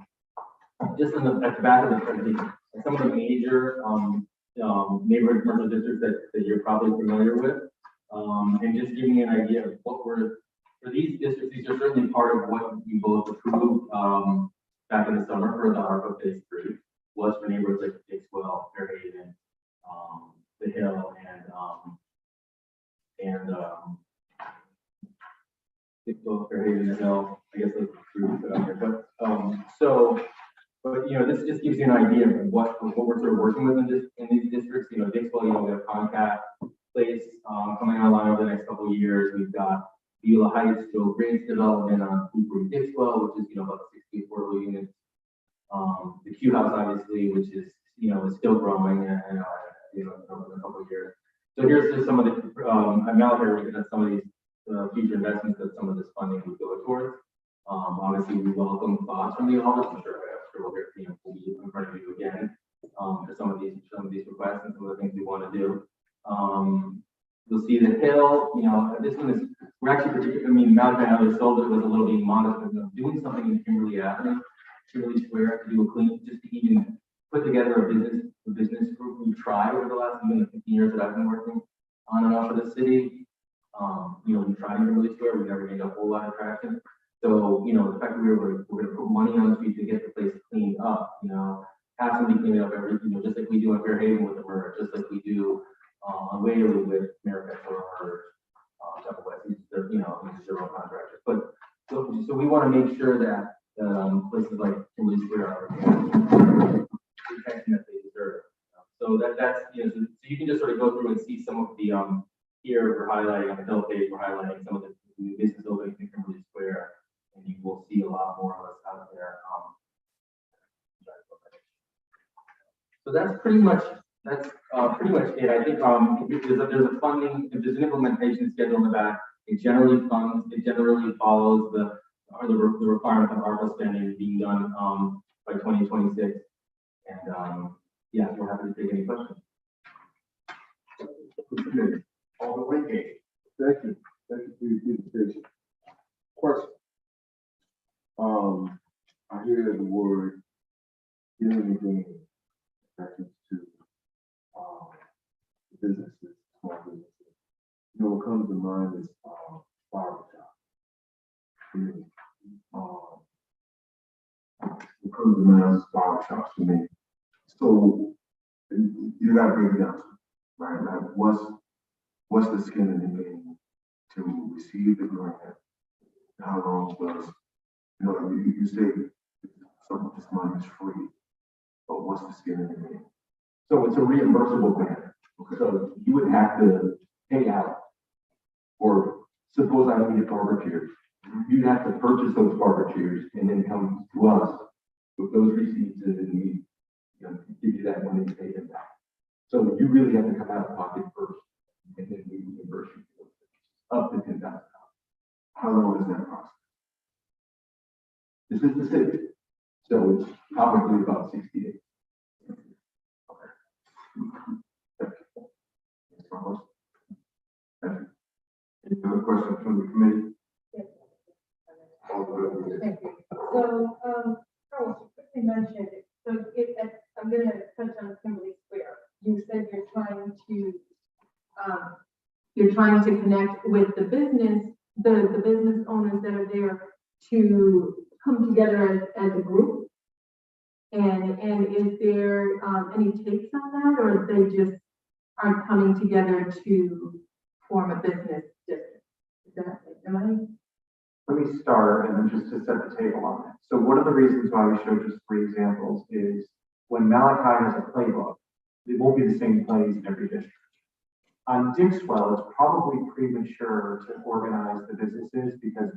just at the back of the presentation, some of the major neighborhood commercial districts that you're probably familiar with, and just giving you an idea of what for these districts. These are certainly part of what we both approved back in the summer for the ARPA Phase 3, was for neighborhoods like Dixwell, Fairhaven, The Hill, and Dixwell, Fairhaven, The Hill. I guess those are approved out here, but this just gives you an idea of what we're sort of working with in these districts. Dixwell, we have Concat Place coming online over the next couple of years. We've got Beulah Heights, Joe Green's development on Cooper Dixwell, which is about 60 affordable units. The Q House, obviously, which is is still growing, and over a couple of years. So here's just some of the I'm now here looking at some of these future investments that some of this funding would go towards. Obviously, we welcome thoughts from the office. I'm sure we'll hear we'll be see the hill, you know, this one is, we're actually particularly, I mean, Malachi and others sold it was a little being modest, but doing something in Kimberly Avenue, Kimberly Square, to do a clean, just to even put together a business group. We've tried over the last even 15 years that I've been working on and off of the city. You know, we tried in Kimberly Square, we never made a whole lot of traction. So, you know, the fact that we're going to put money on the street to get the place cleaned up, you know, have somebody clean it up every, you know, just like we do in Fairhaven with the murder, just like we do on Whaley with America or Temple West. They're, you know, these are their own contractors. But so we want to make sure that places like Kimberly Square are protecting that they deserve. So that's, you know, so you can just sort of go through and see some of the here we're highlighting on the hill page, we're highlighting some of the new business openings in Kimberly Square, and you will see a lot more of us out there. So that's pretty much it. I think there's a funding, if there's an implementation schedule in the back, it generally follows the requirement of ARPA spending being done by 2026. And yeah, we're happy to take any questions. All the way, Gabe. Thank you for your presentation. Question. I hear the word giving again reference to businesses, small businesses. You know, what comes to mind is barber shop. What comes to mind is barber shops for me. So you gotta break it down, right? Like what's the skin in the game to receive the grant? How long does, you know, you say some of this money is free, but what's the skin in the game? So it's a reimbursable grant. Okay. So you would have to pay out, or suppose I need barber chairs. You'd have to purchase those barber chairs and then come to us with those receipts, and then we, you know, give you that money to pay them back. So you really have to come out of pocket first, and then we reimburse you up to $10,000. How long is that process? This is the city, so it's probably about 60 days. Any other questions from the committee? Yes. All good. Thank you. So, Carlos, you quickly mentioned, so I'm gonna touch on Kimberly Square. You said you're trying to connect with the business owners that are there to come together as a group. And is there any takes on that, or they just aren't coming together to form a business district? Is that, am I? Let me start and then just to set the table on that. So one of the reasons why we showed just 3 examples is when Malachi has a playbook, it won't be the same plays in every district. On Dixwell, it's probably premature to organize the businesses because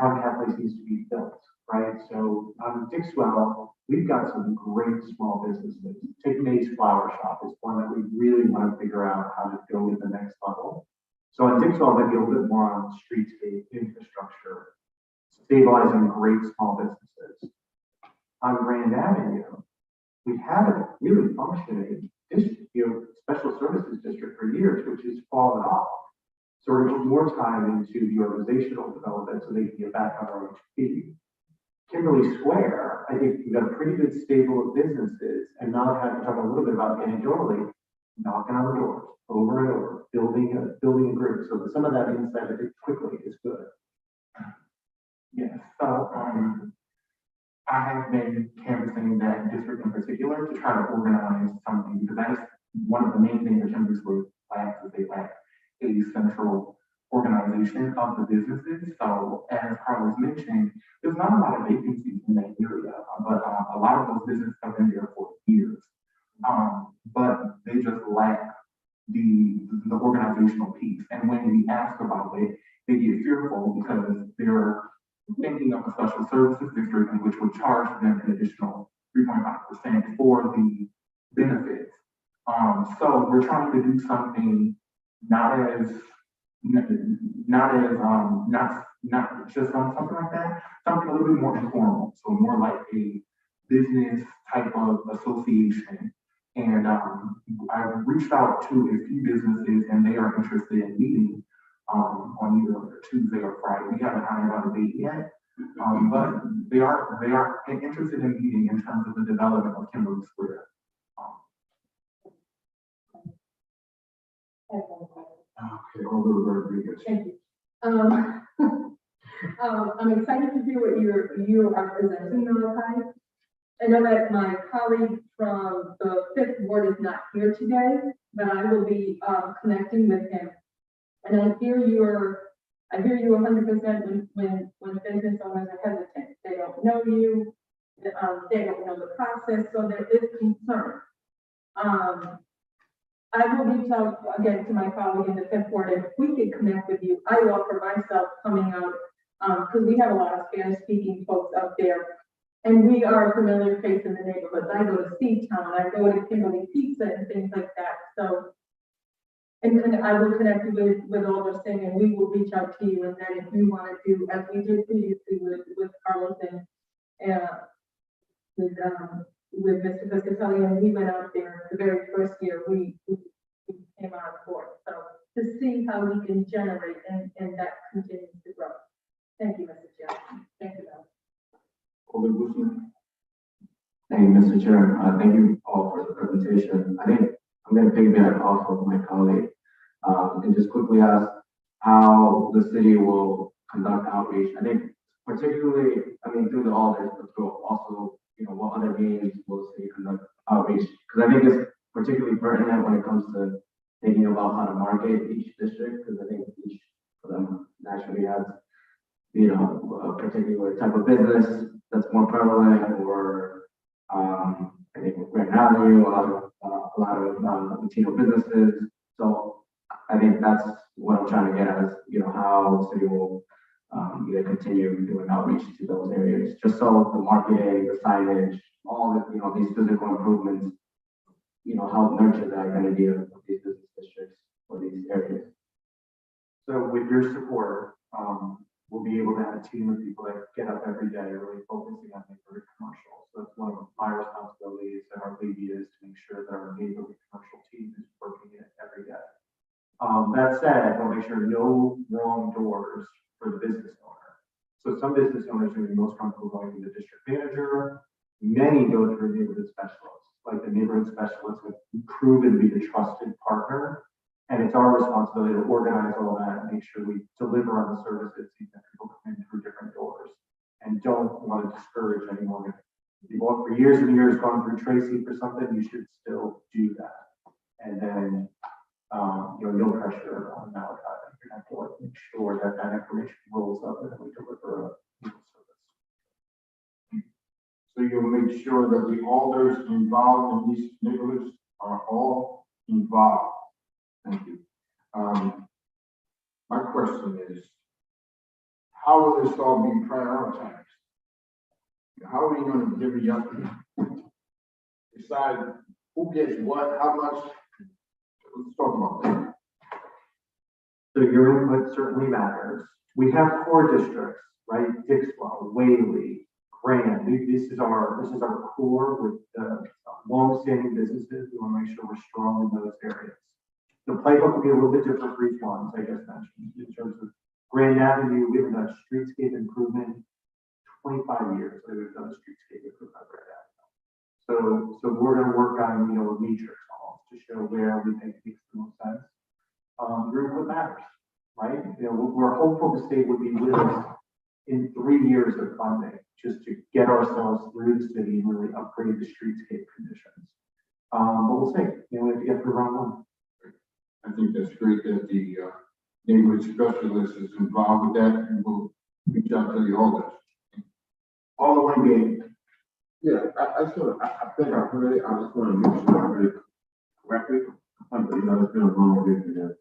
Comcast Place needs to be built, right? So on Dixwell, we've got some great small businesses. Take May's Flower Shop is one that we really want to figure out how to go to the next level. So on Dixwell, maybe a little bit more on streetscape infrastructure, stabilizing great small businesses. On Grand Avenue, we had a really functioning district, special services district for years, which has fallen off. So we're putting more time into the organizational development so they can get back on their own feet. Kimberly Square, I think we've got a pretty good stable of businesses, and now I have to talk a little bit about anecdotally, knocking on the doors over and over, building a group. So some of that insight I think quickly is good. Yes, so I have been canvassing that district in particular to try to organize something, because that is one of the main things that Kimberly Square lacks, is they lack a central organization of the businesses. So as Carlos mentioned, there's not a lot of vacancies in that area, but a lot of those businesses have been there for years. But they just lack the organizational piece. And when we ask about it, they get fearful because they're thinking of a special services district in which would charge them an additional 3.5% for the benefits. So we're trying to do something not just on something like that, something a little bit more informal. So more like a business type of association And I've reached out to a few businesses and they are interested in meeting on either Tuesday or Friday. We haven't ironed out a date yet, but they are interested in meeting in terms of the development of Kimberly Square. Okay, Alderman Rodriguez. Thank you. I'm excited to hear what you are presenting on the time. I know that my colleague from the 5th Ward is not here today, but I will be connecting with him. And I hear you 100% when business owners are hesitant. They don't know you, they don't know the process, so there is concern. I will reach out again to my colleague in the 5th Ward, and if we can connect with you, I offer myself coming out, because we have a lot of Spanish-speaking folks out there, and we are a familiar face in the neighborhoods. I go to Seatown, I go to Kimberly Pizza and things like that, so. And I will connect you with Alder Singh, and we will reach out to you, and then if you want to do, as we did previously with Carlos and with Mr. Piscatelli, and we went out there the very first year, we came on board. So to see how we can generate and that continues to grow. Thank you, Mr. Chair. Thank you, Bill. Alderman Wilson. Thank you, Mr. Chair. Thank you all for the presentation. I think I'm going to piggyback off of my colleague and just quickly ask how the city will conduct outreach. I think particularly, through the alders, but also, what other means will the city conduct outreach? Because I think it's particularly pertinent when it comes to thinking about how to market each district, because I think each of them naturally has, a particular type of business that's more prevalent, or I think right now, a lot of Latino businesses. So I think that's what I'm trying to get at is, how the city will either continue doing outreach to those areas, just so the marketing, the signage, all the, these physical improvements, help nurture the identity of these business districts or these areas. So with your support, we'll be able to have a team of people that get up every day really focusing on neighborhood commercial. So that's one of my responsibilities and our baby is to make sure that our neighborhood commercial team is working it every day. That said, I want to make sure no wrong doors for the business owner. So some business owners are most comfortable going to the district manager. Many go through neighborhood specialists. Like the neighborhood specialists have proven to be the trusted partner. And it's our responsibility to organize all that and make sure we deliver on the services even if people come in through different doors and don't want to discourage anyone. If you've for years and years gone through Tracy for something, you should still do that. And then, no pressure on Malachi. You have to make sure that that information rolls up and then we deliver a service. So you'll make sure that the alders involved in these neighborhoods are all involved. Thank you. My question is, how will this all be prioritized? How are we going to divvy up, decide who gets what, how much? Let's talk about that. So your input certainly matters. We have core districts, right? Dixwell, Whaley, Grant. This is our core with long-standing businesses. We want to make sure we're strong in those areas. The playbook will be a little bit different for each one, as I just mentioned, in terms of Grand Avenue. We haven't done streetscape improvement 25 years. We've done a streetscape improvement right now. So we're going to work on, a matrix almost to show where we think it makes the most sense. Your input matters, right? We're hopeful the state would be with us in 3 years of funding just to get ourselves through the city and really upgrade the streetscape conditions. But we'll see. If you get the wrong one. I think that's great that the neighborhood specialist is involved with that, and we'll reach out to the alders. All the one game. Yeah, I think I heard it. I just want to make sure I heard it correctly. It's been a long day for that.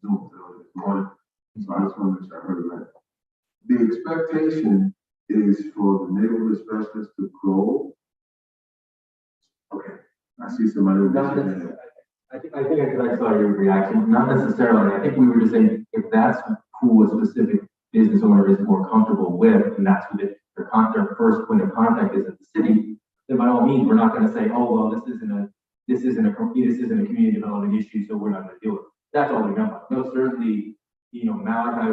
Zoom this morning. So I just want to make sure I heard it right. The expectation is for the neighborhood specialist to grow. Okay, I see somebody. I think I saw your reaction. Not necessarily. I think we were just saying if that's who a specific business owner is more comfortable with, and that's who their first point of contact is at the city, then by all all means, we're not gonna say, oh, well, this isn't a community development issue, so we're not gonna deal with it. That's all we know. No, certainly, Malachi,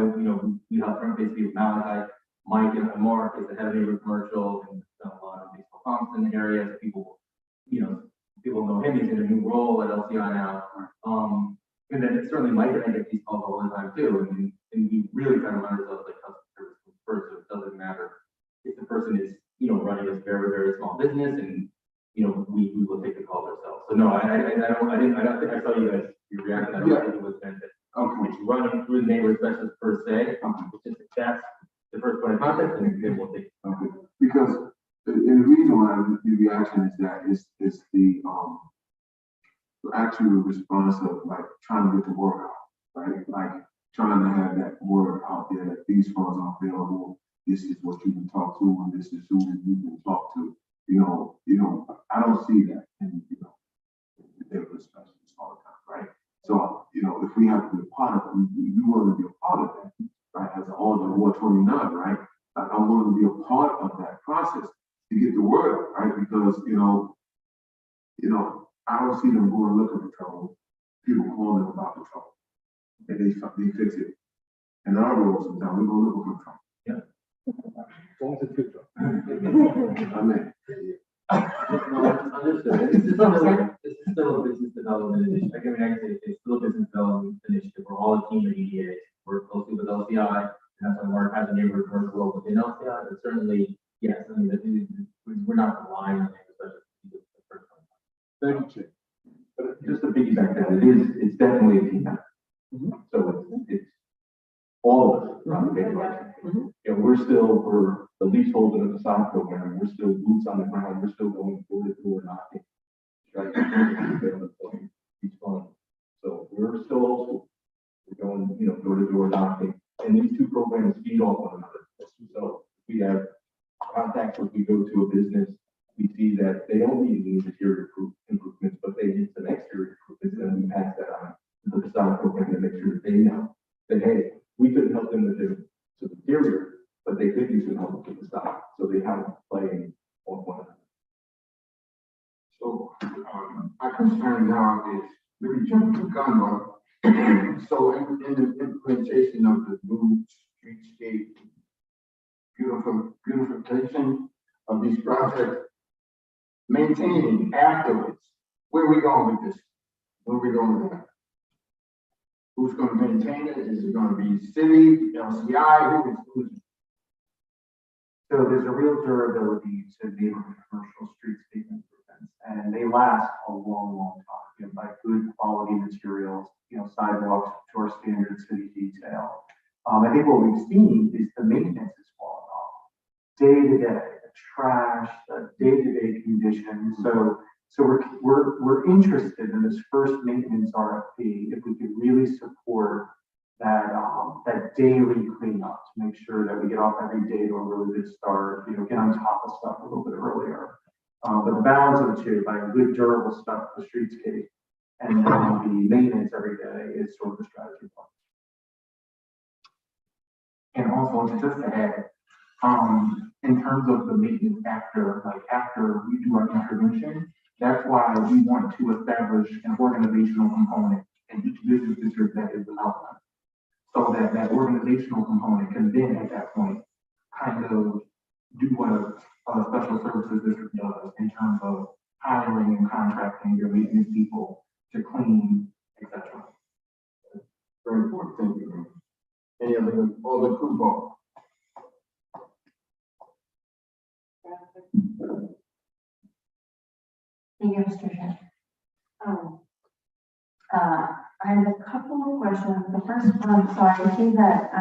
we have front basically with Malachi, Mike and Mark is the head of neighborhood commercial and done a lot of baseball comps in the area. People know him, he's in a new role at LCI now. And then certainly Mike and I get these calls all the time too, and we really try to run ourselves like customer service first, so it doesn't matter if the person is, running a very, very small business and, we will take the calls ourselves. So no, I don't think I saw you guys, your reaction, I don't think it was meant that, it's running through the neighborhood specialist per se, it's just, that's the first point of contact, and then we'll take. Okay, because the reason why the reaction is that is the actual response of like trying to get the word out, right? Like trying to have that word out there that these funds are available. This is what you can talk to, and this is who you can talk to. I don't see that in the neighborhood specialists all the time, right? So if we have to be a part of it, we want to be a part of that, right? As an alder Ward 29, right? I want to be a part of that process to get the word out, right? Because I don't see them going looking for trouble. People call them about the trouble, and they fix it. And our role sometimes we go looking for trouble. Yeah. As long as it's good. I mean, Understood. This is still a business development initiative. I can say it's still a business development initiative. We're all a team at EDA. Work closely with LCI, and that's why Mark has a neighborhood commercial role within LCI. But certainly, yes, we're not relying on it. thank you, Chief. But just to piggyback that, it's definitely a team effort. So it's all of us around the table. We're the leasehold and the facade program, we're still boots on the ground, we're still going door to door knocking. Right? Each one. So we're still old school. We're going, door to door knocking. And these two programs feed off one another. So we have contacts as we go to a business, we see that they don't need these interior improvements, but they need some exterior improvements, and we pass that on to the facade program to make sure that they know that, hey, we couldn't help them with the interior, but they could use some help with the facade. So they have to play on one another. So, my concern now is maybe jump to gun run. So in the implementation of the new streetscape beautification of these projects, maintaining afterwards, where are we going with this? Where are we going with that? Who's going to maintain it? Is it going to be city, LCI? Who's So there's a real durability to neighborhood commercial streetscape improvements, and they last a long, long time. By good quality materials, sidewalks to our standard city detail. I think what we've seen is the maintenance is falling off day to day, the trash, the day-to-day conditions. So we're interested in this first maintenance RFP if we could really support that daily cleanup to make sure that we get off every day to a really good start, get on top of stuff a little bit earlier. But the balance of the two, by good durable stuff, the streetscape, and then the maintenance every day is sort of the strategy. And also, just to add, in terms of the maintenance after we do our intervention, that's why we want to establish an organizational component in each business district that is development. So that organizational component can then at that point kind of do what a special services district does in terms of hiring and contracting your maintenance people to clean, etc. very important? Thank you. Any other football? Thank you, Mr. Chair. I have a couple of questions. The first one, so I see that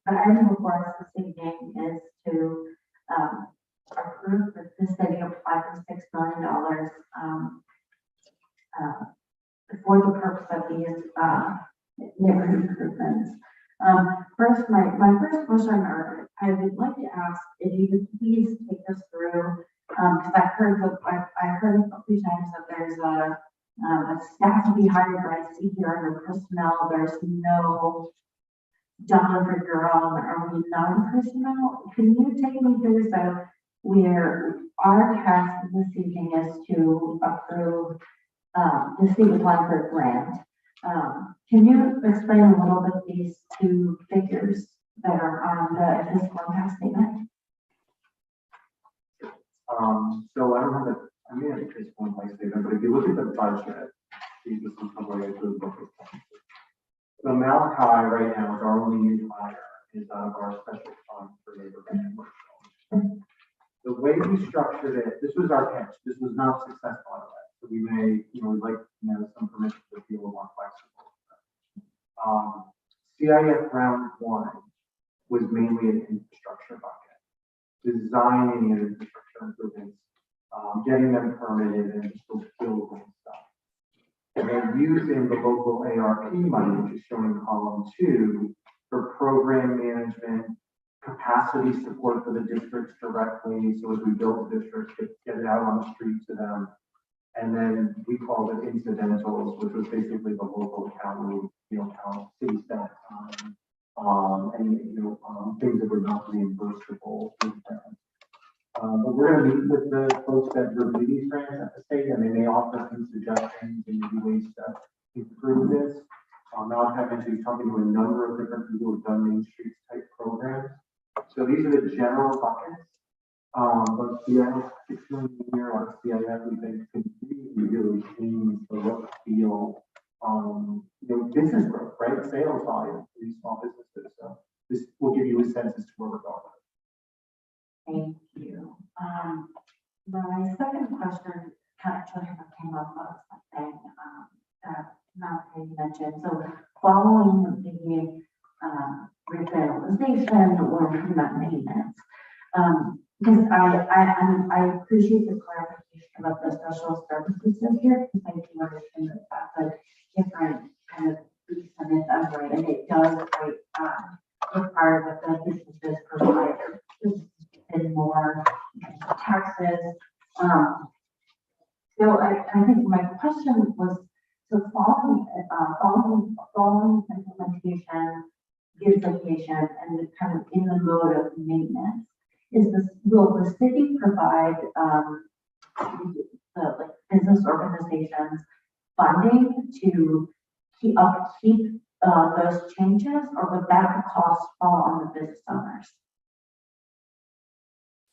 the item before us this evening is to approve the city of $5 to $6 million for the purpose of these neighborhood improvements. First, my first question, or I would like to ask if you could please take us through, because I've heard a few times that there's a staff to be hired, but I see here under personnel, there's no John for girl, are we non-personnel? Can you take me through, so we're our task this evening is to approve, the city applying for a grant. Can you explain a little bit these two figures that are on the fiscal impact statement? So I don't have the, I mean, I think it's one place statement, but if you look at the budget, see this is probably a good look at. So Malachi right now is our only new hire, is out of our special fund for labor management. The way we structured it, this was our pitch, this was not successful at all. So we may, we'd like, some permission to be a little more flexible. CIF round one was mainly an infrastructure bucket, designing an infrastructure improvements, getting them permitted and just those building stuff. And then using the local ARP money, which is shown in column 2, for program management, capacity support for the districts directly. So as we build the districts, get it out on the street to them. And then we called it incidentals, which was basically the local account, city staff time, and things that were not reimbursable. But we're going to meet with the folks that review these grants at the state, and they may offer some suggestions and maybe ways to improve this. Malachi mentioned talking to a number of different people who've done Main Street type programs. So these are the general buckets. But CIF 6 million a year on CIF, we think could really change the look, feel, business growth, right? Sales volume for these small businesses. So this will give you a sense as to where we're going. Thank you. My second question kind of came up of something that Malachi mentioned. So following the revitalization or improvement maintenance, because I appreciate the clarification about the special services in here, because I do understand that that's a different kind of piece of it, right? And it does require that the businesses provide and more taxes. So I think my question was, so following implementation, beautification, and the kind of in the mode of maintenance, will the city provide the business organizations funding to keep those changes, or would that cost fall on the business owners?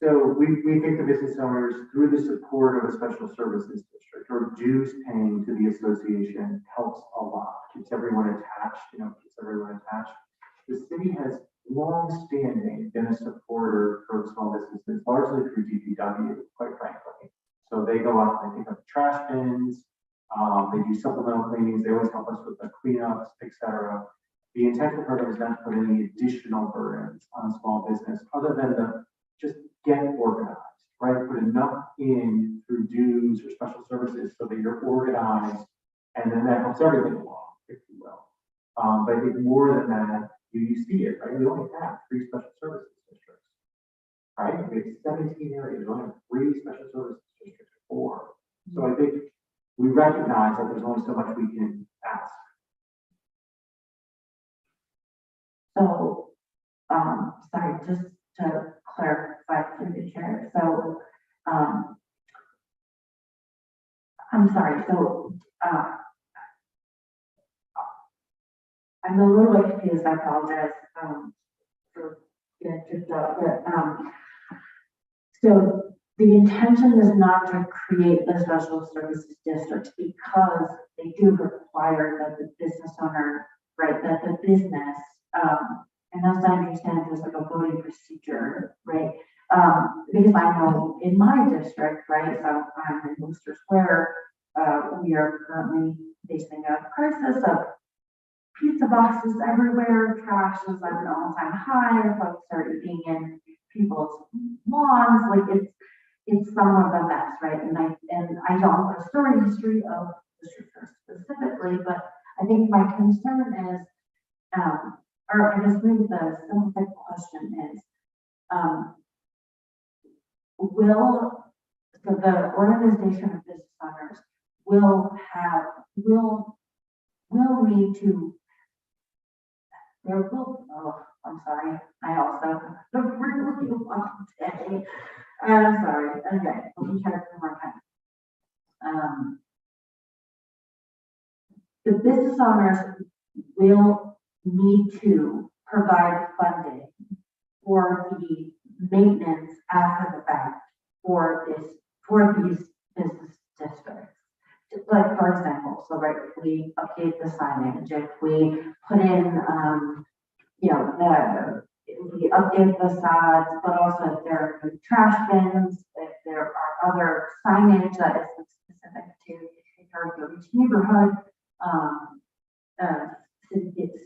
So we think the business owners, through the support of a special services district or dues paying to the association, helps a lot, keeps everyone attached, The city has long-standing been a supporter for small businesses, largely through DPW, quite frankly. So they go out, they pick up trash bins, they do supplemental cleanings, they always help us with the cleanups, etc. The intent of the program is not to put any additional burdens on small business other than the just get organized, right? Put enough in through dues or special services so that you're organized, and then that helps everything along, if you will. But I think more than that, you see it, right? We only have 3 special services districts, right? We have 17 areas, we only have 3 special services districts, 4. So I think we recognize that there's only so much we can ask. So, sorry, just to clarify through the chair. So, I'm sorry. So, I'm a little bit confused. I apologize for getting tripped up. But so the intention is not to create the special services district because they do require that the business owner, right, that the business, and as I understand, there's like a voting procedure, right? Because I know in my district, right, so I'm in Worcester Square, we are currently facing a crisis of pizza boxes everywhere, trash is at an all-time high, folks are eating in people's lawns, like it's somewhat of a mess, right? And I don't know the story history of the district specifically, but I think my concern is, or I guess maybe the simple question is, will the organization of business owners will need to, I'm sorry, I also really want today. I'm sorry, okay, let me try it one more time. The business owners will need to provide funding for the maintenance after the fact for these business districts. Just like, for example, so right, if we update the signage, if we put in, if we update facades, but also if there are trash bins, if there are other signage that is specific to each neighborhood,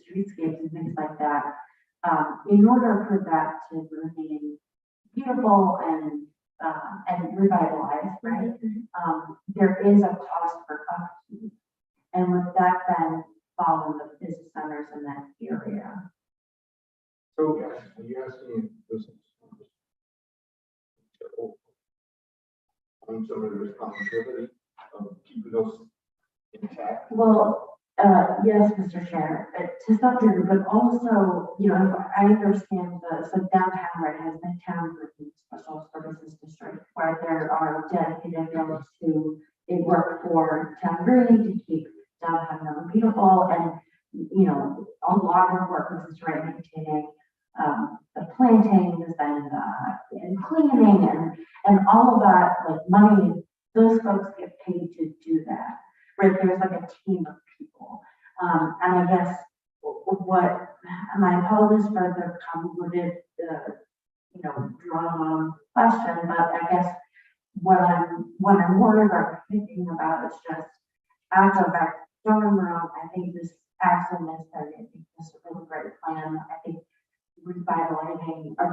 streetscapes and things like that. In order for that to remain beautiful and revitalized, right? There is a cost for upkeep. And with that, then follow the business owners in that area. So, are you asking business owners on some of the responsibility of keeping those intact? Well, yes, Mr. Chair, to some degree, but also, I understand so downtown, right, has been town for the special services district, where there are dedicated those who they work for town green to keep downtown really beautiful, and, a lot of work is right maintaining the plantings and cleaning and all of that, like money, those folks get paid to do that. Right, there's like a team of people. And I guess my apologies for the convoluted, drawn on question, but I guess what I'm worried or thinking about is just, as of that, don't get me wrong, I think this absolutely necessary. I think this is a really great plan. I think revitalizing, oh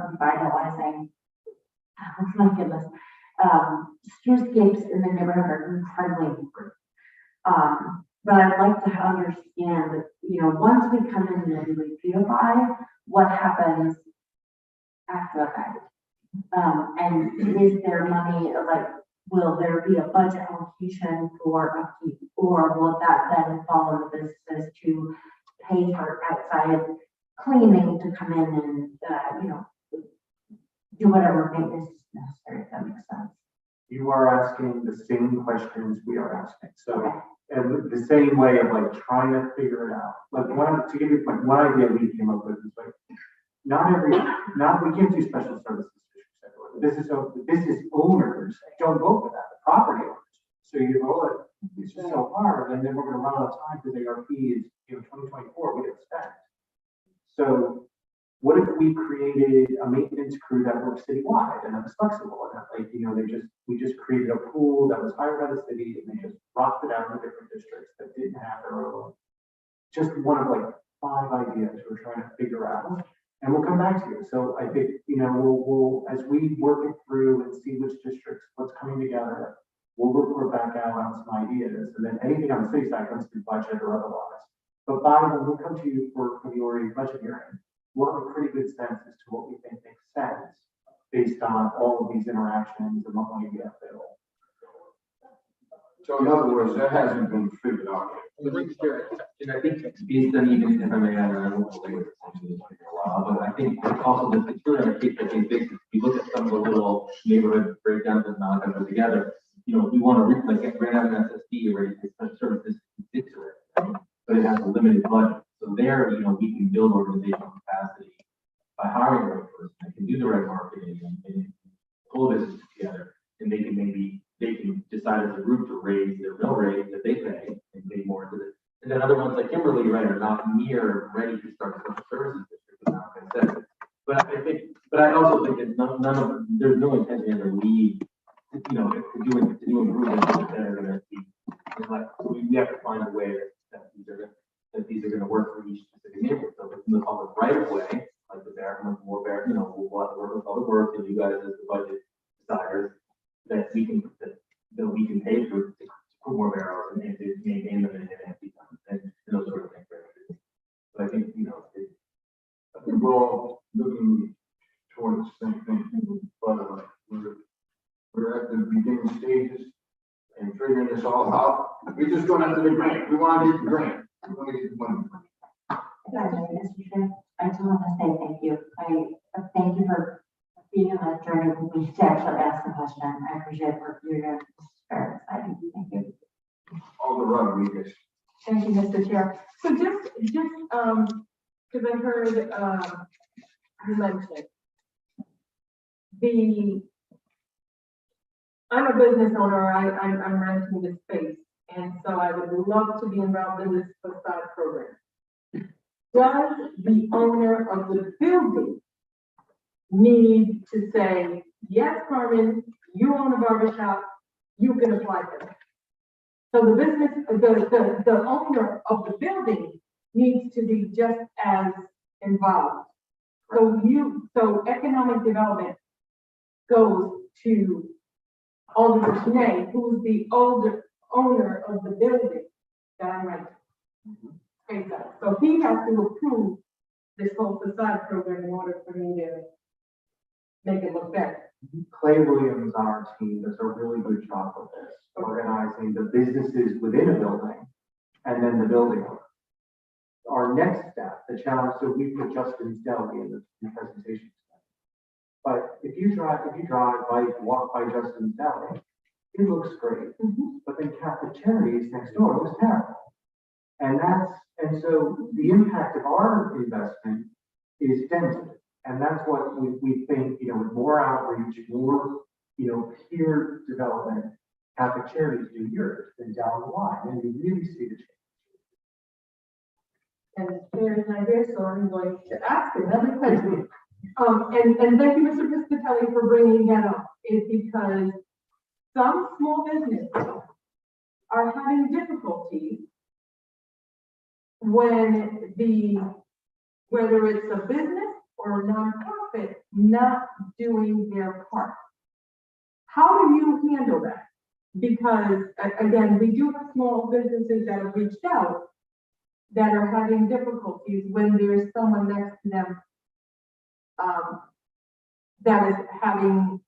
my goodness, streetscapes in the neighborhood are incredibly important. But I'd like to understand, once we come in and we beautify, what happens after the fact? And is there money, like, will there be a budget allocation for upkeep, or will that then fall on the businesses to pay for outside cleaning to come in and, do whatever maintenance is necessary, if that makes sense? You are asking the same questions we are asking. So, and the same way of like trying to figure it out. Like to give you like one idea we came up with is like, we can't do special services. The business owners don't vote for that, the property owners. So you go, it's just so hard, and then we're gonna run out of time because ARP is, 2024, we didn't spend. So what if we created a maintenance crew that works citywide and that was flexible and that, like, we just created a pool that was hired by the city and they just dropped it out in different districts that didn't have their own. Just one of like 5 ideas we're trying to figure out, and we'll come back to you. So I think, we'll as we work it through and see which districts, what's coming together, we'll report back out on some ideas, and then anything on the city side comes through budget or otherwise. But when we come to you for your budget hearing, we'll have a pretty good sense as to what we think makes sense based on all of these interactions and what might be available. So in other words, that hasn't been figured out yet. And I think based on even if I may add, I don't know what it's actually for a while, but I think it's also the picture and I think that if you look at some of the little neighborhood breakdowns that now come together, we want to like get rid of an SSD or a special services into it, right? But it has a limited budget. So there, we can build organizational capacity by hiring the right person that can do the right marketing and pull business together, and they can decide as a group to raise their mill rate that they pay and pay more to it. And then other ones like Kimberly, right, are not near ready to start a social services district now, like I said. But I also think that there's no intention to leave, to do improvements that are going to be, we have to find a way that these are going to work for each specific neighborhood. So if it's in the public right of way, like the we'll have to work with public works and you guys as the budget deciders that we can pay for to put more barrels and to maintain them and empty them and those sort of things. But I think We're all looking towards the same thing, but we're at the beginning stages and figuring this all out. We're just going after the grant. We want to get the grant. We want to get the money. Mr. Chair, I just want to say thank you. I thank you for being in that journey with me to actually ask the question. I appreciate what you're doing. It's very exciting. Thank you. On the run, we guess. Thank you, Mr. Chair. So just, because I heard, you mentioned I'm a business owner, I'm renting the space, and so I would love to be involved in this facade program. Does the owner of the building need to say, yes, Carmen, you own a barber shop, you can apply for it? So the business, the owner of the building needs to be just as involved. So economic development goes to Alder Snay, who's the owner of the building that I'm renting. Okay, so he has to approve this whole facade program in order for me to make it look better. Clay Williams on our team does a really good job of this, organizing the businesses within a building and then the building owner. Our next step, the challenge, so we put Justin's Deli in the presentation. But if you drive, walk by Justin's Deli, it looks great. But then cafeterias next door looks terrible. And so the impact of our investment is dented. And that's what we think, with more outreach, more, peer development, cafeterias do yours and down the line, and you really see the change. And there's an idea, so I'm going to ask another question. And thank you, Mr. Piscatelli, for bringing that up, is because some small businesses are having difficulty when whether it's a business or a nonprofit not doing their part. How do you handle that? Because again, we do have small businesses that have reached out that are having difficulties when there's someone next to them that is having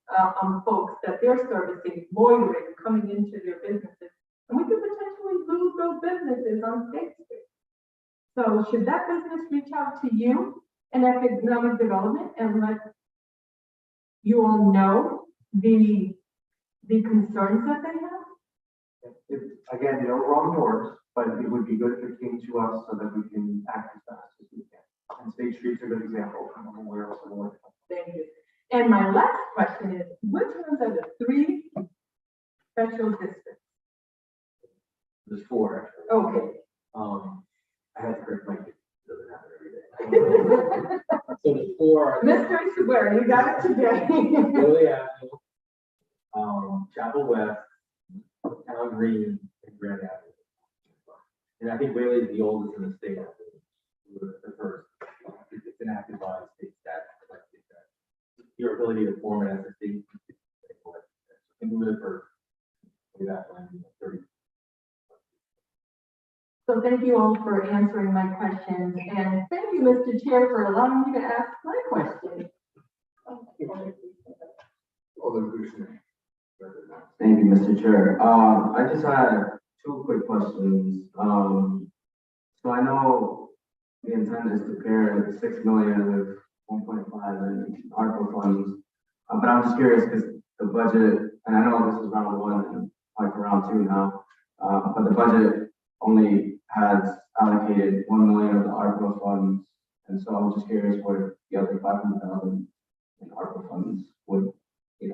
folks that they're servicing, loitering, coming into their businesses. And we could potentially lose those businesses on State Street. So should that business reach out to you in economic development and let you all know the concerns that they have? Again, no wrong doors, but it would be good if it came to us so that we can act as fast as we can. And State Street's a good example. I'm aware of some. Thank you. And my last question is, which ones are the 3 special districts? There's 4 actually. Okay. I had to correct my kid. Doesn't happen every day. So the 4 are Mr. Square, you got it today. Billy Avenue, Chapel West, Town Green, and Grand Avenue. And I think Whaley is the oldest in the state. We were the first. It's enacted by state statute. Your ability to form it as a state. And we were the first. Way back when, 30. So thank you all for answering my questions, and thank you, Mr. Chair, for allowing me to ask my question. Thank you, Mr. Chair. I just had 2 quick questions. So I know the intent is to pair 6 million with 1.5 in ARPA funds, but I'm just curious because the budget, and I know this is round 1 and like round 2 now, but the budget only has allocated 1 million of the ARPA funds, and so I'm just curious what the other 500,000 in ARPA funds would be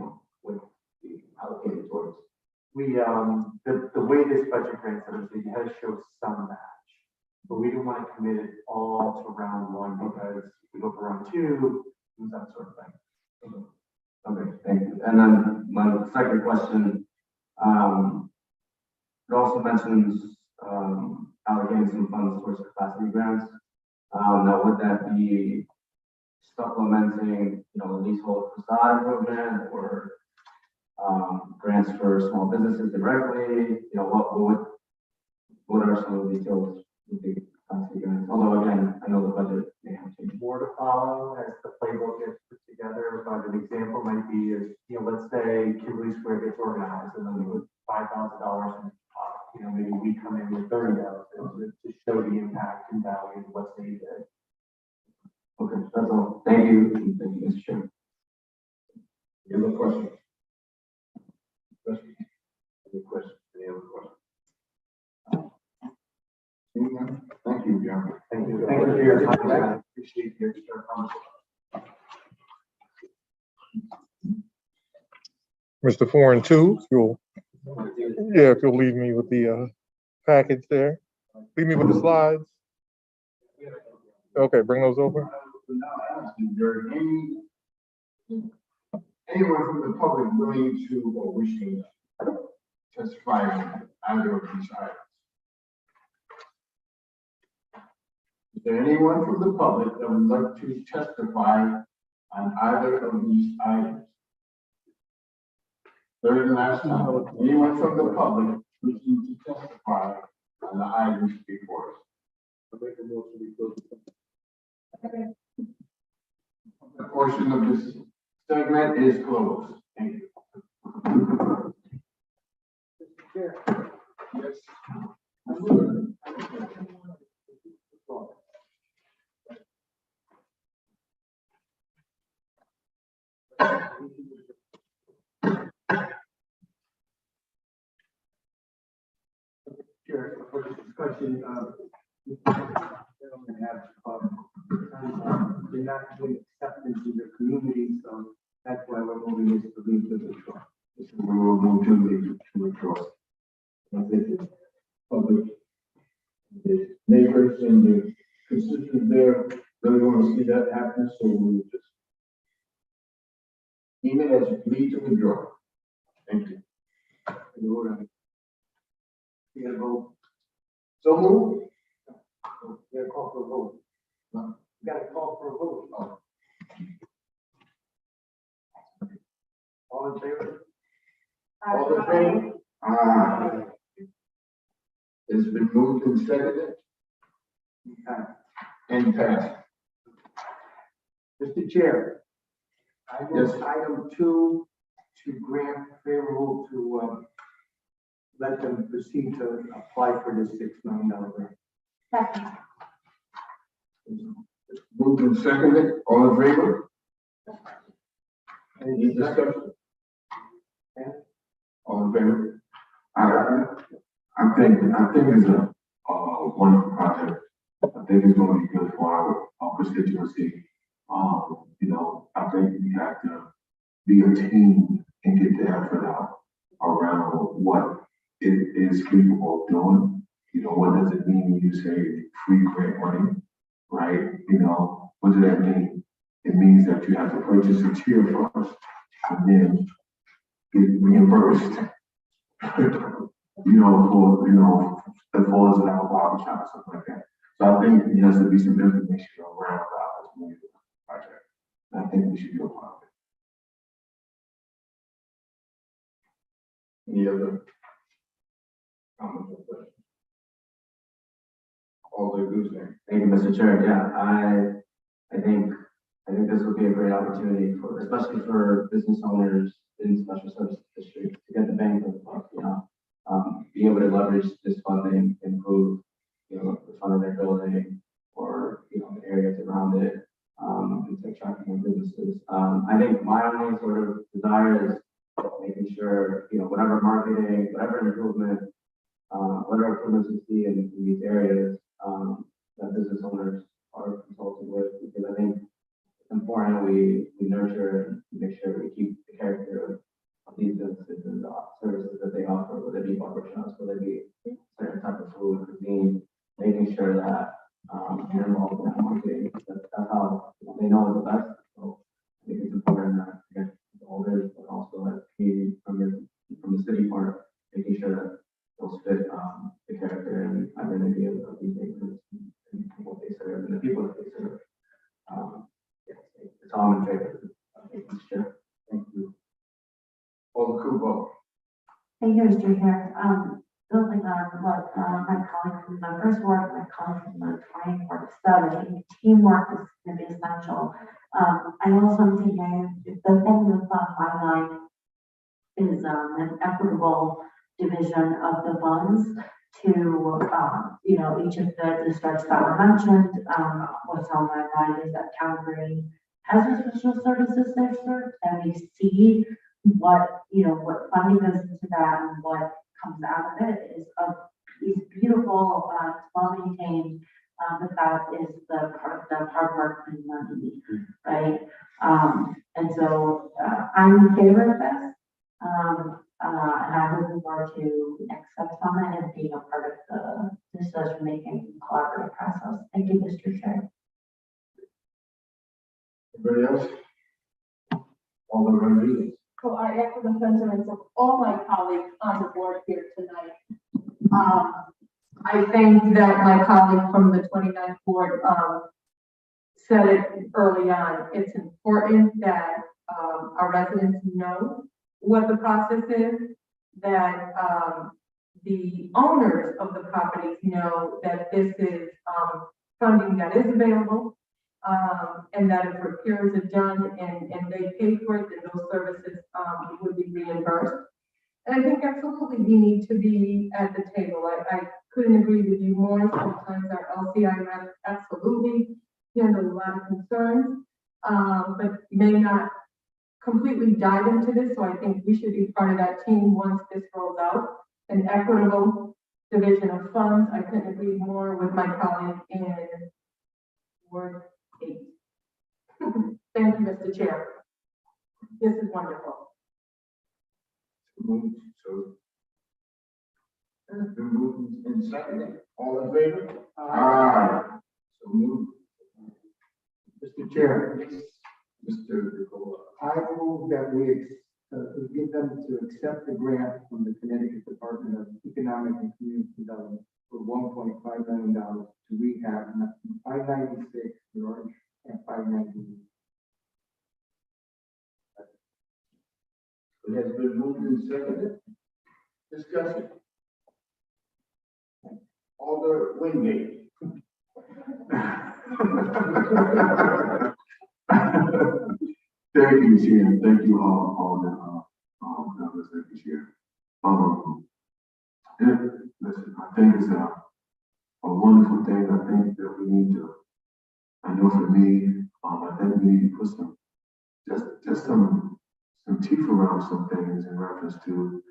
allocated towards. We, the way this budget grants everything has showed some match, but we don't want to commit it all to round 1 because we go for round 2, that sort of thing. Okay, thank you. And then my second question, it also mentions allocating some funds towards capacity grants. Now, would that be supplementing, the leasehold facade improvement or grants for small businesses directly? What are some of the details with the capacity grants? Although again, I know the budget may have changed. More to follow as the playbook gets put together, but an example might be is, let's say Kimberly Square gets organized and then we put $5,000 in. Maybe we come in with 30,000 to show the impact and value of what's needed. Okay, that's all. Thank you. Thank you, Mr. Chair. Any other questions? Any questions? Any other questions? Seeing none? Thank you, John. Thank you. Thank you for your time. I appreciate your conversation. Mr. 4 and 2, if you'll leave me with the package there. Leave me with the slides. Okay, bring those over. Anyone from the public willing to or wishing to testify on either of these items? Is there anyone from the public that would like to testify on either of these items? Third and last time, anyone from the public wishing to testify on the items before us? I make a motion to close the portion of this segment is closed. Thank you. Yes. Sure, for the discussion, gentlemen have, they're not doing acceptance in the community, so that's why we're moving this to leave the withdrawal. We will move to withdraw. I think the public, the neighbors and the constituents there really want to see that happen, so we'll just deem it as lead to withdraw. Thank you. You gotta vote. So move. You gotta call for a vote. No. You gotta call for a vote. Oh. All in favor? All in favor? Aye. It's been moved and seconded Okay. and passed. Mr. Chair, I move Yes. item 2 to grant favorable to, let them proceed to apply for this $6 million grant. Second. Moved and seconded, all in favor? Any discussion? All in favor? I think it's a wonderful project. I think it's going to be good for our constituency. I think we have to be a team and get the effort out around what it is capable of doing. What does it mean when you say free grant money, right? What does that mean? It means that you have to purchase a tier first and then get reimbursed. As far as like a barber shop or something like that. So I think there has to be some information around that project. And I think we should be a part of it. Any other comments or questions? All the good things. Thank you, Mr. Chair. Yeah, I think this would be a great opportunity for, especially for business owners in special services districts to get the bang for the buck, be able to leverage this funding, improve, the front of their building or, the areas around it, and take tracking of businesses. I think my only sort of desire is making sure, whatever marketing, whatever improvement, whatever improvements we see in these areas, that business owners are consulted with, because I think it's important we nurture and make sure we keep the character of these businesses and the services that they offer, whether it be barbershops, whether it be certain type of food and cuisine, making sure that they're involved in that marketing. That's how they know it's the best. So I think it's important that again, the owners, but also as community from the city part, making sure that those fit the character and identity of these neighborhoods and what they serve and the people that they serve. It's all in favor. Thank you, Chair. Thank you. All the crew vote. Thank you, Mr. Chair. Building on what my colleague from my first ward, my colleague from the 20th ward said, I think teamwork is going to be essential. I also think the thing that's on my mind is an equitable division of the funds to, each of the districts that were mentioned. What's on my mind is that Town Green hazardous special services district, and we see what, what funding goes into that and what comes out of it is beautiful, well maintained, but that is the hard work and money, right? And so, I'm in favor of this. And I'm looking forward to next steps on it and being a part of the decision-making collaborative process. Thank you, Mr. Chair. Anybody else? All the readings. So I echo the sentiments of all my colleagues on the board here tonight. I think that my colleague from the 29th board, said it early on. It's important that, our residents know what the process is, that, the owners of the properties know that this is, funding that is available, and that if repairs are done and they pay for it, then those services, would be reimbursed. And I think absolutely we need to be at the table. I couldn't agree with you more. Sometimes our LCI reps absolutely handle a lot of concerns, but may not completely dive into this. So I think we should be part of that team once this rolls out. An equitable division of funds. I couldn't agree more with my colleague in Ward 8. Thank you, Mr. Chair. This is wonderful. So, it's been moved and seconded. All in favor? Aye. So moved. Mr. Chair, Mr. Nicola. I move that we give them to accept the grant from the Connecticut Department of Economic and Community Development for $1.5 million to rehab 596 Orange and 590. It has been moved and seconded. Discussion. Alder Wingate. Thank you, Chair. Thank you all the members. Thank you, Chair. Listen, I think it's a wonderful thing. I think that we need to, I know for me, I think we need to put some teeth around some things in reference to,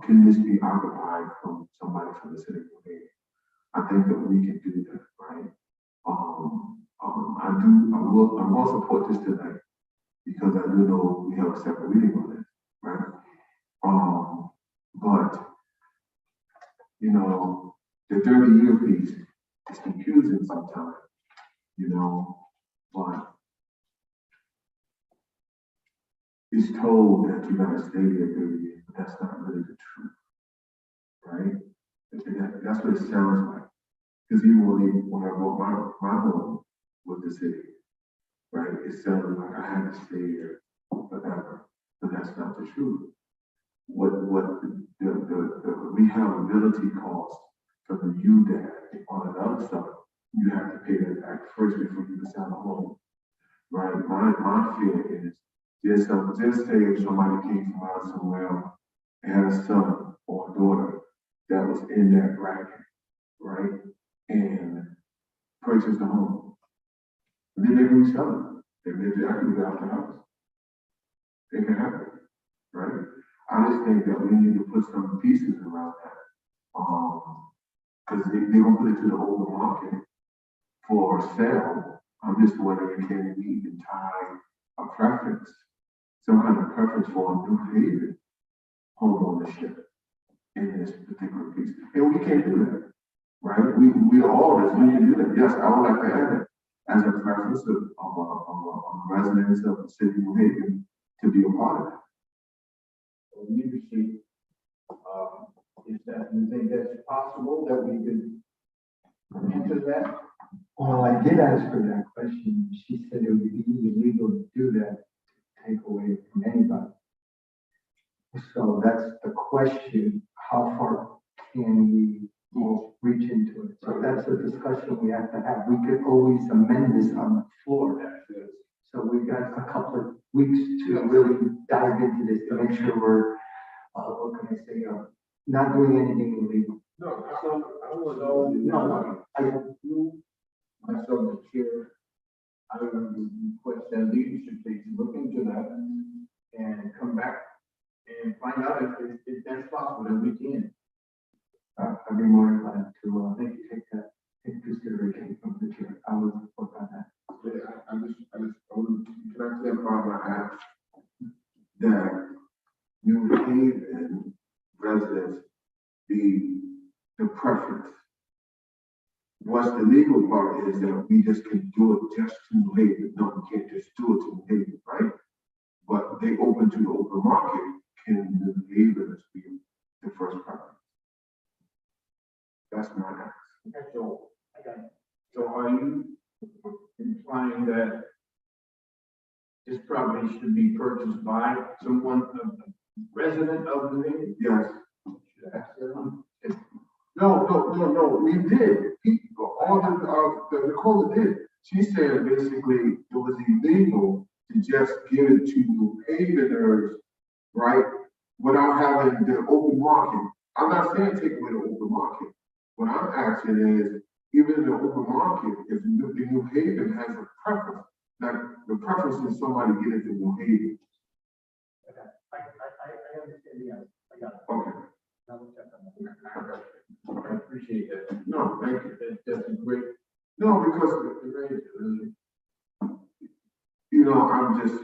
can this be occupied from somebody from the city of New Haven? I think that we can do that, right? I will support this tonight because I do know we have a separate reading on it, right? But the 30-year piece is confusing sometimes, but it's told that you gotta stay there 30 years, but that's not really the truth, right? That's what it sounds like. Because even when I bought my home with the city, right, it sounded like I had to stay here forever, but that's not the truth. What the rehabilitation cost for the UDAD on another side, you have to pay that back first before you can sell a home, right? My feeling is just say if somebody came from out somewhere and had a son or a daughter that was in that bracket, right, and purchased a home, and then they can sell it. They can get out the house. It can happen, right? I just think that we need to put some pieces around that. Because they're gonna put it to the open market for sale. I'm just wondering, can we even tie a preference, some kind of preference for a New Haven home ownership in this particular piece? And we can't do that, right? We all just need to do that. Yes, I would like to add that as a preference of residents of the city of New Haven to be a part of that. Leadership, is that, you think that's possible that we could enter that? Well, I did ask her that question. She said it would be illegal to do that, to take away from anybody. So that's the question, how far can we reach into it? So that's a discussion we have to have. We could always amend this on the floor. So we've got a couple of weeks to really dive into this to make sure we're, what can I say, not doing anything illegal. No, so I was all, no, I approve myself the chair I would request that leadership take a look into that and come back and find out if that's possible, and we can. I'd be more inclined to, take that into consideration from the chair. I would work on that. Yeah, I just, can I clarify my ask? That New Haven residents be the preference. What's the legal part is that we just can do it just to New Haven. No, we can't just do it to New Haven, right? But they open to the open market, can New Havens be the first preference? That's my ask. Okay, so are you implying that this property should be purchased by someone, a resident of the neighborhood? Yes. Should I ask them? No, we did. The Nicola did. She said basically it was illegal to just give it to New Haveners, right? Without having the open market. I'm not saying take away the open market. What I'm asking is, even in the open market, if New Haven has a preference, like the preference is somebody get it to New Haven. I understand, yeah, I got it. Okay. Now we'll check on that. I appreciate that. No, thank you. That's a great, No, because I'm just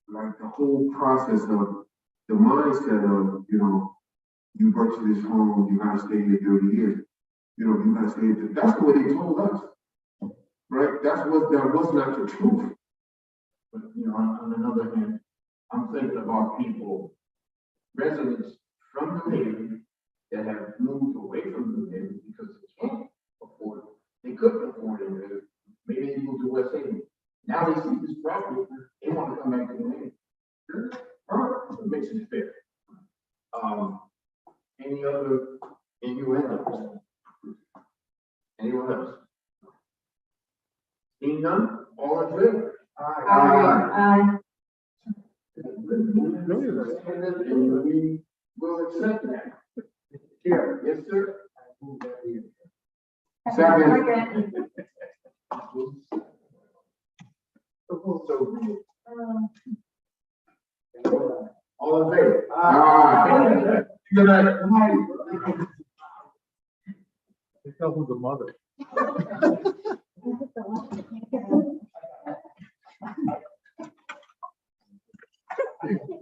like the whole process of the mindset of, you purchase this home, you gotta stay here 30 years. You gotta stay here. That's the way they told us. Right? That was not the truth. but on another hand, I'm thinking about people, residents from New Haven that have moved away from New Haven because they can't afford it. They couldn't afford it. Maybe they moved to West Haven. Now they see this property, they want to come back to New Haven. Sure. All right, it makes it fair. Any other innuendos? Anyone else? Seeing none, all in favor? Aye. And we will accept that. Here, yes, sir. Second. All in favor? Aye. Good night. Tell who's the mother.